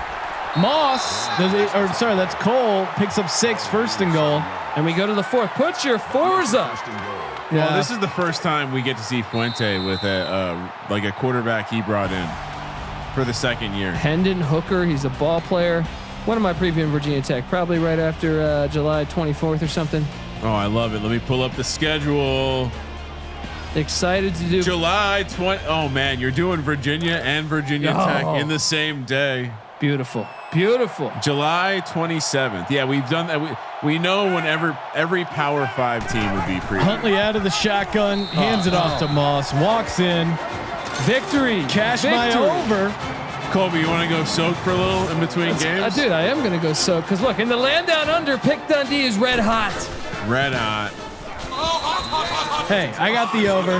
Moss that's Cole, picks up 6, 1st and goal. And we go to the 4th. Put your 4s up. Yeah. Well, this is the first time we get to see Fuente with a quarterback he brought in for the 2nd year. Hendon Hooker, he's a ball player. When am I previewing Virginia Tech? Probably right after July 24th or something. Oh, I love it. Let me pull up the schedule. Excited to do July 20. Oh man, you're doing Virginia and Virginia Tech in the same day. Beautiful. July 27th. Yeah, we've done that. We know whenever every Power 5 team would be previewed. Huntley out of the shotgun, hands it off to Moss, walks in. Victory. Cash my over. Colby, you want to go soak for a little in between games? Dude, I am going to go soak. Because look, in the land down under, Pick Dundee is red hot. Red hot. Hey, I got the over.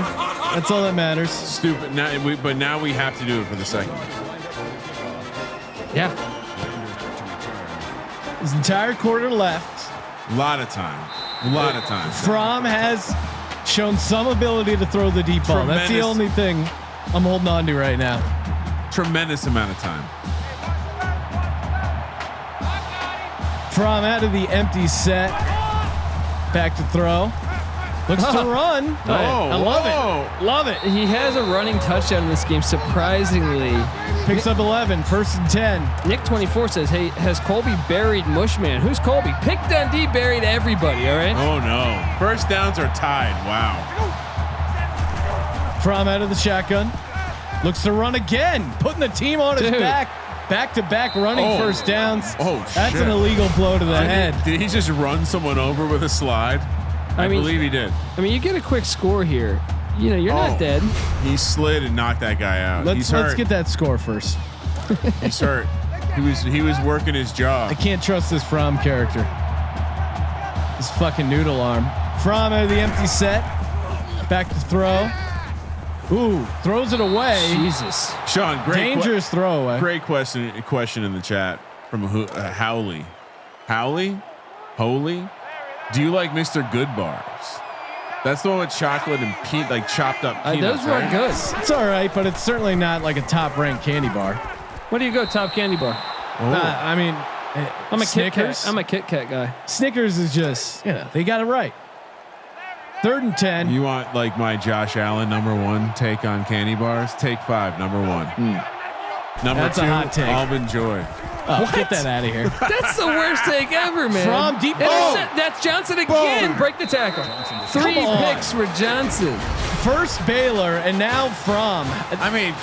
That's all that matters. Stupid. But now we have to do it for the 2nd. Yeah. His entire quarter left. A lot of time. Fromm has shown some ability to throw the deep ball. That's the only thing I'm holding on to right now. Tremendous amount of time. Fromm out of the empty set. Back to throw. Looks to run. Oh, I love it. Love it. He has a running touchdown in this game, surprisingly. Picks up 11, 1st and 10. Nick 24 says, hey, has Colby buried Mushman? Who's Colby? Pick Dundee buried everybody, all right? Oh, no. 1st downs are tied. Wow. Fromm out of the shotgun. Looks to run again. Putting the team on his back. Back-to-back running 1st downs. Oh, That's shit. an illegal blow to the head. Did he just run someone over with a slide? I believe he did. I mean, you get a quick score here. You know, you're not dead. He slid and knocked that guy out. Let's get that score first. He's hurt. He was working his jaw. I can't trust this Fromm character. This fucking noodle arm. Fromm out of the empty set. Back to throw. Ooh, throws it away. Jesus. Sean, dangerous throwaway. Great question in the chat from Howley. Holy? Do you like Mr. Goodbars? That's the one with chocolate and chopped up peanuts. Those were good. It's all right, but it's certainly not like a top-ranked candy bar. What do you go top candy bar? I mean, I'm a Snickers. Kit Kat. I'm a Kit Kat guy. Snickers is just, they got it right. 3rd and 10. You want like my Josh Allen #1 take on candy bars? Take 5, #1. Number That's 2, a hot take. Almond Joy. Oh, get that out of here. That's the worst take ever, man. From deep. That's Johnson again. Boom. Break the tackle. 3 picks for Johnson. First Baylor and now Fromm. I mean,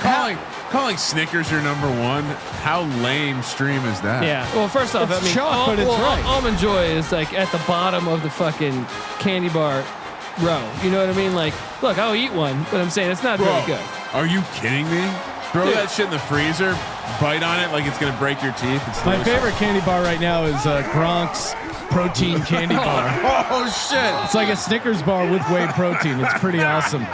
calling Snickers your #1. How lame stream is that? Yeah. Well, first off, It's chalk, but it's right. Almond Joy is like at the bottom of the fucking candy bar row. You know what I mean? Like, look, I'll eat one, but I'm saying it's not very good. Are you kidding me? Throw that shit in the freezer, bite on it like it's gonna break your teeth. It's My delicious. favorite candy bar right now is Gronk's protein candy bar. Oh shit! It's like a Snickers bar with whey protein. It's pretty awesome.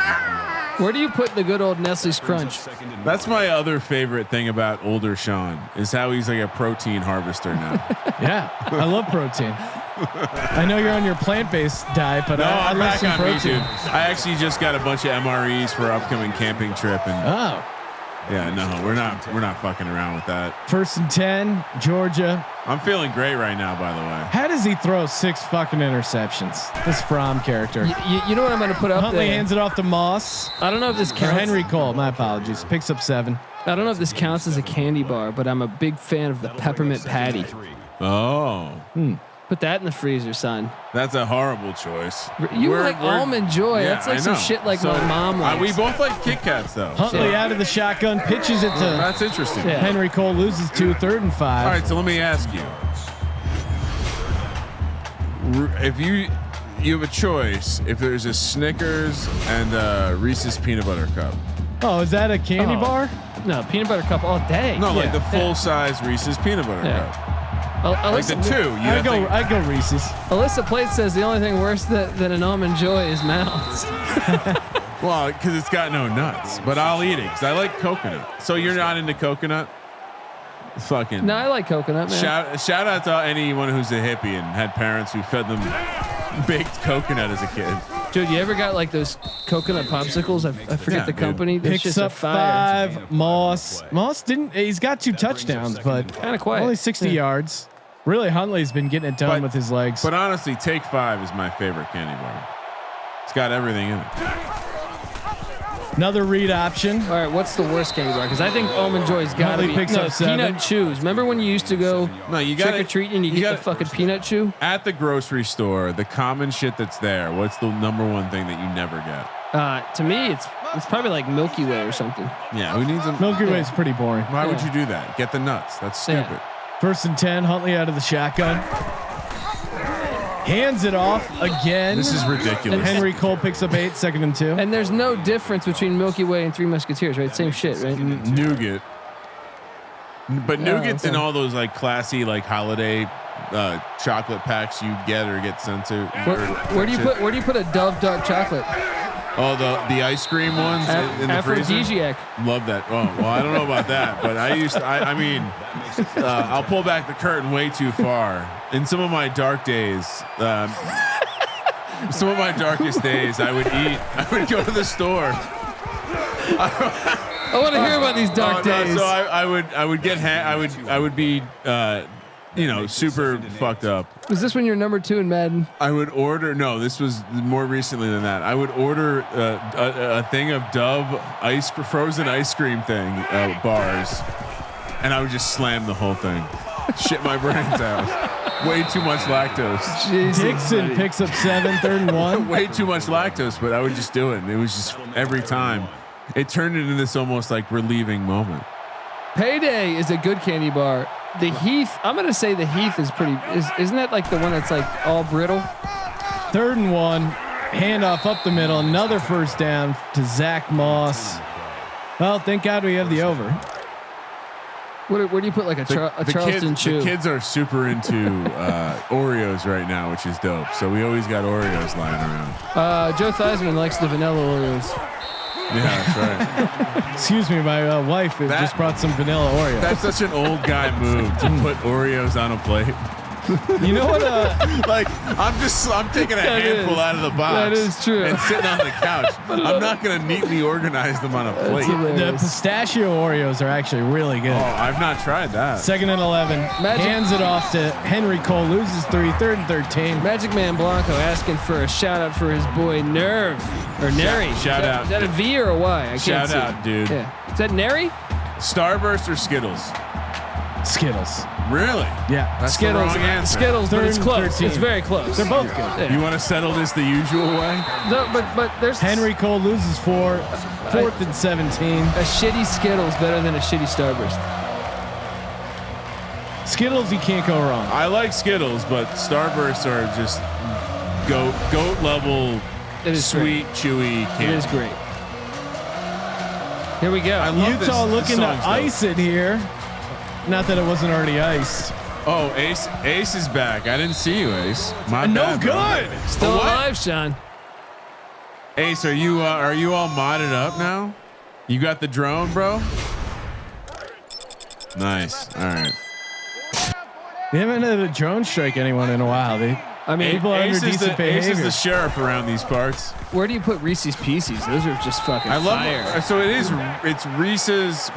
Where do you put the good old Nestle's Crunch? That's my other favorite thing about older Sean is how he's like a protein harvester now. Yeah, I love protein. I know you're on your plant-based diet, but I I'm love back some on protein. YouTube. I actually just got a bunch of MREs for our upcoming camping trip, and Oh, yeah, no, we're not fucking around with that. 1st and 10, Georgia. I'm feeling great right now, by the way. How does he throw 6 fucking interceptions? This Fromm character. You know what I'm going to put up Huntley there? hands it off to Moss. I don't know if this Or counts. Henry Cole. My apologies. Picks up 7. I don't know if this counts as a candy bar, but I'm a big fan of the peppermint patty. Oh, Put that in the freezer, son. that's a horrible choice. You like Almond Joy. Yeah, That's like I some know. shit like So, my mom likes. we both like Kit Kats though. Huntley so out of the shotgun, pitches it to that's interesting. Yeah. Henry Cole, loses 2, 3rd and 5. All right, so let me ask you: if you have a choice, if there's a Snickers and a Reese's peanut butter cup, Oh, is that a candy Oh. bar? No, peanut butter cup all day. no, like Yeah. the full size Reese's peanut butter Yeah. cup. Like the two. I go Reese's. Alyssa Plate says the only thing worse than an almond joy is mouths. Well, because it's got no nuts, but I'll eat it because I like coconut. So you're not into coconut? Fucking. No, I like coconut, man. Shout out to anyone who's a hippie and had parents who fed them baked coconut as a kid. Dude, you ever got like those coconut popsicles? I forget the company. Picks up 5. Moss didn't. He's got 2 touchdowns, but kind of quiet. Only 60 yards. Really, Huntley's been getting it done with his legs. But honestly, Take 5 is my favorite candy bar. It's got everything in it. Another read option. All right, what's the worst candy bar? Because I think almond joy's got to be picks up 7. Peanut chews. Remember when you used to go trick or treat and you get the fucking peanut chew at the grocery store? The common shit that's there. What's the number one thing that you never get? To me, it's probably like Milky Way or something. Yeah, who needs a Milky Way? Is pretty boring. Why would you do that? Get the nuts. That's stupid. Yeah. 1st and 10. Huntley out of the shotgun. Hands it off again. This is ridiculous. Henry Cole picks up 8, 2nd and 2. And there's no difference between Milky Way and Three Musketeers, right? Same shit, right? Nougat. But nougat's in all those like classy like holiday chocolate packs you get or get sent to. Where do you put a Dove dark chocolate? Oh, the ice cream ones in the freezer. Aphrodisiac. Love that. Oh, well, I don't know about that, but I mean, I'll pull back the curtain way too far. In some of my dark days, some of my darkest days, I would go to the store. I want to hear about these dark days. So I would be super fucked up. Was this when you're number 2 in Madden? I would order. No, this was more recently than that. I would order a thing of Dove frozen ice cream bars, and I would just slam the whole thing, shit my brains out. Way too much lactose. Dixon picks up 7, 3rd and 1. Way too much lactose, but I would just do it. And it was just every time. It turned into this almost like relieving moment. Payday is a good candy bar. The Heath, I'm gonna say the Heath is pretty. Isn't that like the one that's like all brittle? 3rd and 1. Handoff up the middle. Another 1st down to Zach Moss. Well, thank God we have the over. Where do you put like a Charleston chew? The kids are super into Oreos right now, which is dope. So we always got Oreos lying around. Joe Theismann likes the vanilla Oreos. Yeah, that's right. Excuse me, my wife just brought some vanilla Oreos. That's such an old guy move to put Oreos on a plate. You know what? I'm taking a handful out of the box. That is true. And sitting on the couch. I'm not going to neatly organize them on a plate. The pistachio Oreos are actually really good. Oh, I've not tried that. 2nd and 11. Hands it off to Henry Cole. Loses 3, 3rd and 13. Magic Man Blanco asking for a shout out for his boy Nerve or Neri. Shout out. Is that a V or a Y? I can't see. Shout out, dude. Yeah. Is that Neri? Starburst or Skittles? Skittles. Really? Yeah. That's Skittles. the wrong answer. Skittles, but it's 3rd and close. 13. It's very close. They're both good. Yeah. You want to settle this the usual way? No, but there's Henry Cole loses 4, 4th and 17. A shitty Skittles better than a shitty Starburst. Skittles, you can't go wrong. I like Skittles, but Starbursts are just goat level. It is sweet, chewy candy. It is great. Here we go. I love Utah this looking to song's ice it here. Not that it wasn't already iced. Oh, Ace is back. I didn't see you, Ace. My No bad, bro. good. Still What? alive, Sean. Ace, are you all modded up now? You got the drone, bro? Nice. All right. We haven't had a drone strike anyone in a while. People are under decent behavior. Ace is the sheriff around these parts. Where do you put Reese's Pieces? Those are just fucking I love fire. So it's Reese's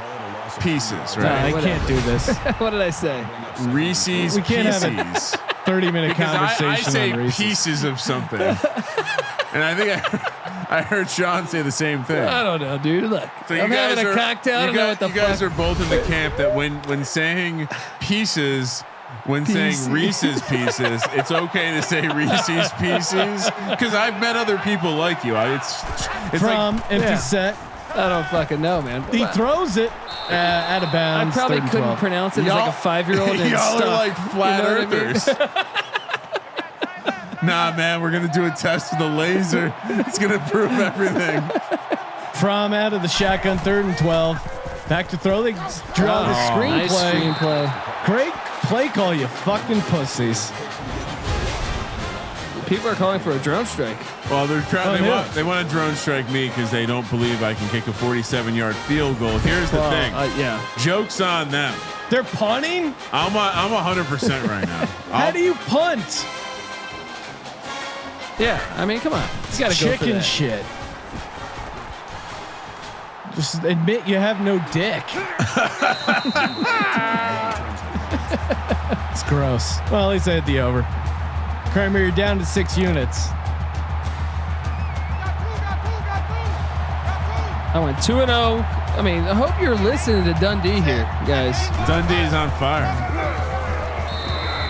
Pieces, No, right? I can't do this. What did I say? Reese's We can't have Pieces. 30-minute Because conversation I say on Reese's. pieces of something. And I think I heard Sean say the same thing. I don't know, dude. Look, So I'm having a cocktail. I don't know what the you guys fuck. are both in the camp that when saying pieces, when saying Reese's Pieces, it's okay to say Reese's Pieces because I've met other people like you. It's From like, empty yeah. set. I don't fucking know, man. He throws it out of I bounds. probably 3rd and couldn't 12. pronounce it as like a 5-year-old. y'all are like flat You know what I mean? earthers. Nah, man, we're gonna do a test with a laser. It's gonna prove everything. From out of the shotgun, 3rd and 12. Back to throw. They draw the Nice screenplay. screenplay. Great play call, you fucking pussies. People are calling for a drone strike. Well, they're trying. Oh, They want to drone strike me because they don't believe I can kick a 47-yard field goal. Here's the thing. Yeah. Joke's on them. They're punting. I'm 100% right now. How do you punt? Yeah. I mean, come on. You got to go for Chicken that. shit. Just admit you have no dick. It's gross. Well, at least I hit the over. Kramer, you're down to 6 units. I went 2-0. I mean, I hope you're listening to Dundee here, guys. Dundee's on fire.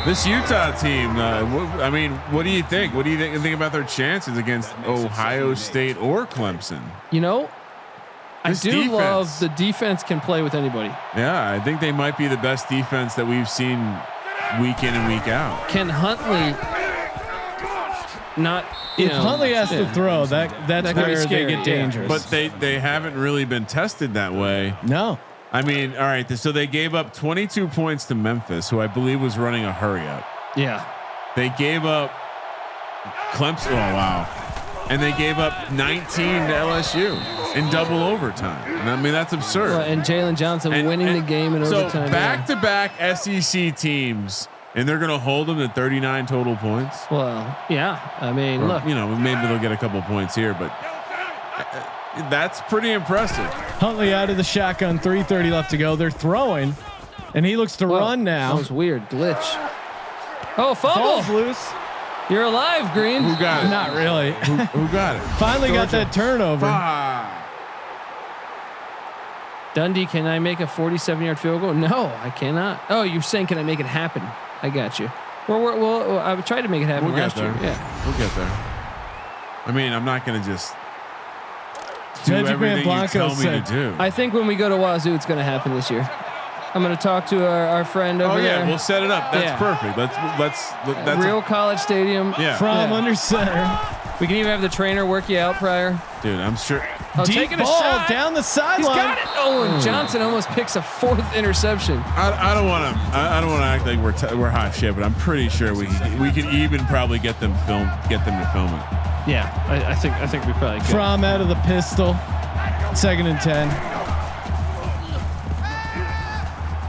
This Utah team. I mean, what do you think? What do you think about their chances against Ohio State or Clemson? You know, This I do defense. love the defense can play with anybody. Yeah, I think they might be the best defense that we've seen week in and week out. Can Huntley not? If Huntley has to throw, that's That could be where they scary, get yeah. dangerous. But they haven't really been tested that way. no. I mean, all right. So they gave up 22 points to Memphis, who I believe was running a hurry up. Yeah. They gave up Clemson. Oh wow! And they gave up 19 to LSU in double overtime. And I mean, that's absurd. Well, and Jalen Johnson winning the game in overtime. So back-to-back SEC teams, and they're going to hold them to 39 total points. Well, yeah. I mean, Or, look. you know, maybe they'll get a couple points here, but that's pretty impressive. Huntley out of the shotgun, 3:30 left to go. They're throwing, and he looks to Whoa, run now. That was weird. Glitch. Oh, Ball's fumble. loose. You're alive, Green. Who got it? Not really. Who got it? Finally got that turnover. Dundee, can I make a 47-yard field goal? No, I cannot. Oh, you're saying can I make it happen? I got you. Well, I tried to make it happen We'll get last year. there. Yeah. We'll get there. I mean, I'm not going to just do Magic Man everything you Blanco tell me said- to do. I think when we go to Wazoo, it's going to happen this year. I'm going to talk to our friend over Oh yeah, there. we'll set it up. That's Yeah. perfect. That's Real College Stadium. yeah. From Yeah. under center. We can even have the trainer work you out prior. Dude, I'm sure. Oh, Deep taking a ball shot. down the He's sideline. got it. Oh, and Johnson almost picks a 4th interception. I don't want to. I don't want to act like we're hot shit, but I'm pretty sure we could even probably get them to film it. Yeah, I think we probably could. From out of the pistol. 2nd and 10.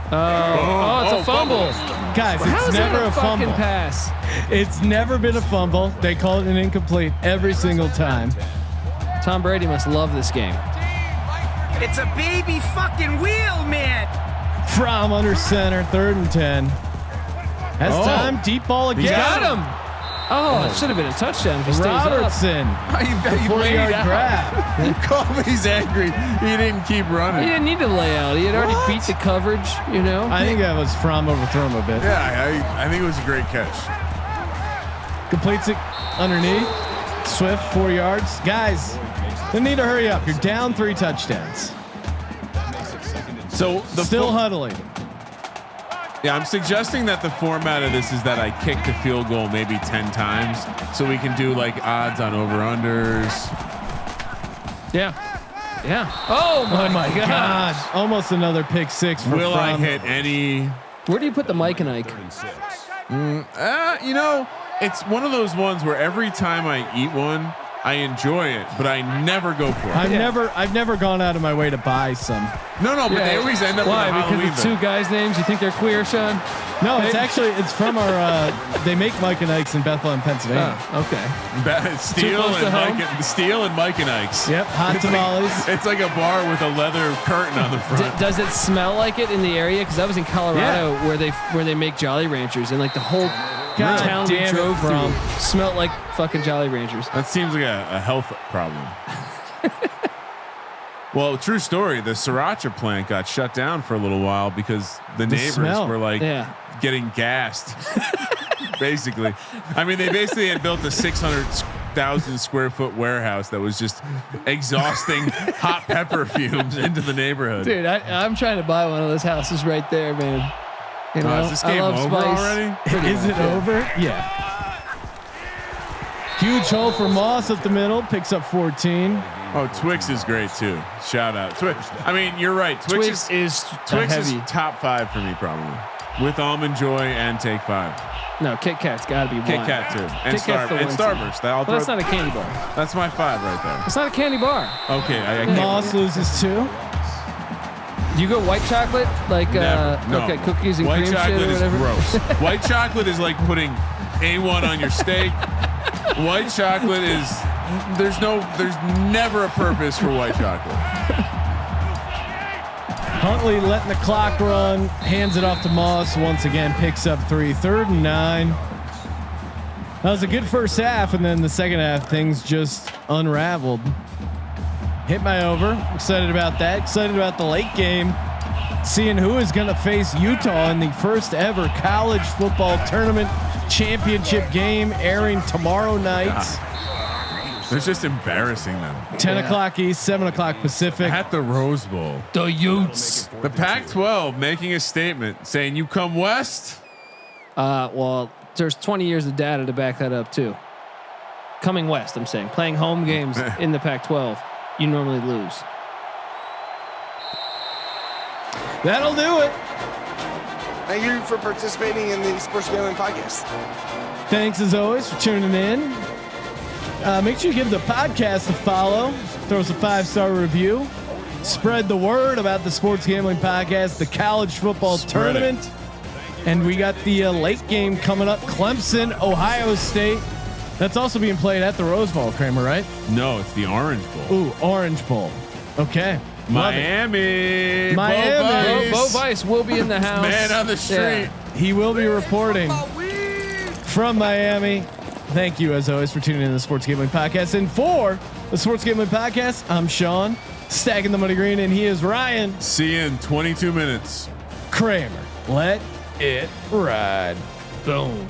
It's a fumble. Guys, How it's is never that a fumble. fucking pass? It's never been a fumble. They call it an incomplete every single time. Tom Brady must love this game. It's a baby fucking wheel, man. From under center, 3rd and 10. Has time, deep ball again. Got him. Oh, it should have been a touchdown if he stays up. Robertson, You 40-yard grab. You call me. He's angry. He didn't keep He running. didn't need to lay out. He had already beat the coverage, you know. I think that was From overthrown him a bit. Yeah, I think it was a great catch. Completes it underneath. Swift, 4 yards. Guys, they need to hurry up. You're down 3 touchdowns. So Still huddling. Yeah, I'm suggesting that the format of this is that I kick the field goal maybe 10 times, so we can do like odds on over/unders. Yeah. Yeah. Oh my, God. Almost another pick 6 for Will I From. hit any? Where do you put the Mike and Ike? You know, it's one of those ones where every time I eat one, I enjoy it, but I never go for it. I've never gone out of my way to buy some. No, but they always end up Why? with a Because Halloween it's bit. 2 guys' names. You think they're queer, Sean? No, it's from our. They make Mike and Ike's in Bethlehem, Pennsylvania. Oh, okay. Steel close to home? and Mike and Ike's. Yep, hot tamales. It's like a bar with a leather curtain on the front. Does it smell like it in the area? Because I was in Colorado where they make Jolly Ranchers, and like the whole God town we damn it, drove From. through smelled like fucking Jolly Ranchers. That seems like a health problem. Well, true story. The sriracha plant got shut down for a little while because the neighbors smell. were like getting gassed. Basically, I mean, they basically had built a 600,000 square foot warehouse that was just exhausting hot pepper fumes into the neighborhood. Dude, I'm trying to buy one of those houses right there, man. You know, Is this game I love over spice. already? Pretty Is much, it over? Yeah. Huge hole for Moss up the middle. Picks up 14. Oh, Twix is great too. Shout out Twix. I mean, you're right. Twix is Twix heavy. is top 5 for me probably. with Almond Joy and Take 5. No, Kit Kat's got to be Kit one. Kat too, and Kit Kat's the one seed. Starburst. Well, that's not a candy bar. That's my 5 right there. It's not a candy bar. Okay, I can't. Moss loses 2. Do you go white chocolate like Never, no. okay, cookies and White cream chocolate shit or is whatever? gross. White chocolate is like putting A1 on your steak. White chocolate is there's never a purpose for white chocolate. Huntley letting the clock run, hands it off to Moss once again, picks up 3, 3rd and 9. That was a good first half, and then the second half things just unraveled. Hit my over. Excited about that. Excited about the late game. Seeing who is going to face Utah in the first ever college football tournament championship game, airing tomorrow night. They're just embarrassing them. 10 o'clock East, 7 o'clock Pacific. At the Rose Bowl. The Utes. The Pac-12 making a statement saying, "You come west." Well, there's 20 years of data to back that up too. Coming west, I'm saying, playing home games in the Pac-12, you normally lose. That'll do it. Thank you for participating in the Sports Gambling Podcast. Thanks as always for tuning in. Make sure you give the podcast a follow. Throw us a 5-star review. Spread the word about the Sports Gambling Podcast, the college football tournament. And we got the late game coming up. Clemson, Ohio State. That's also being played at the Rose Bowl, Kramer, right? No, it's the Orange Bowl. Ooh, Orange Bowl. Okay. Miami. Miami. Bo Vice will be in the house. Man on the street. Yeah. He will be reporting from Miami. Thank you, as always, for tuning in to the Sports Gambling Podcast. And for the Sports Gambling Podcast, I'm Sean, stacking the money green, and he is Ryan. See you in 22 minutes. Kramer. Let it ride. Boom.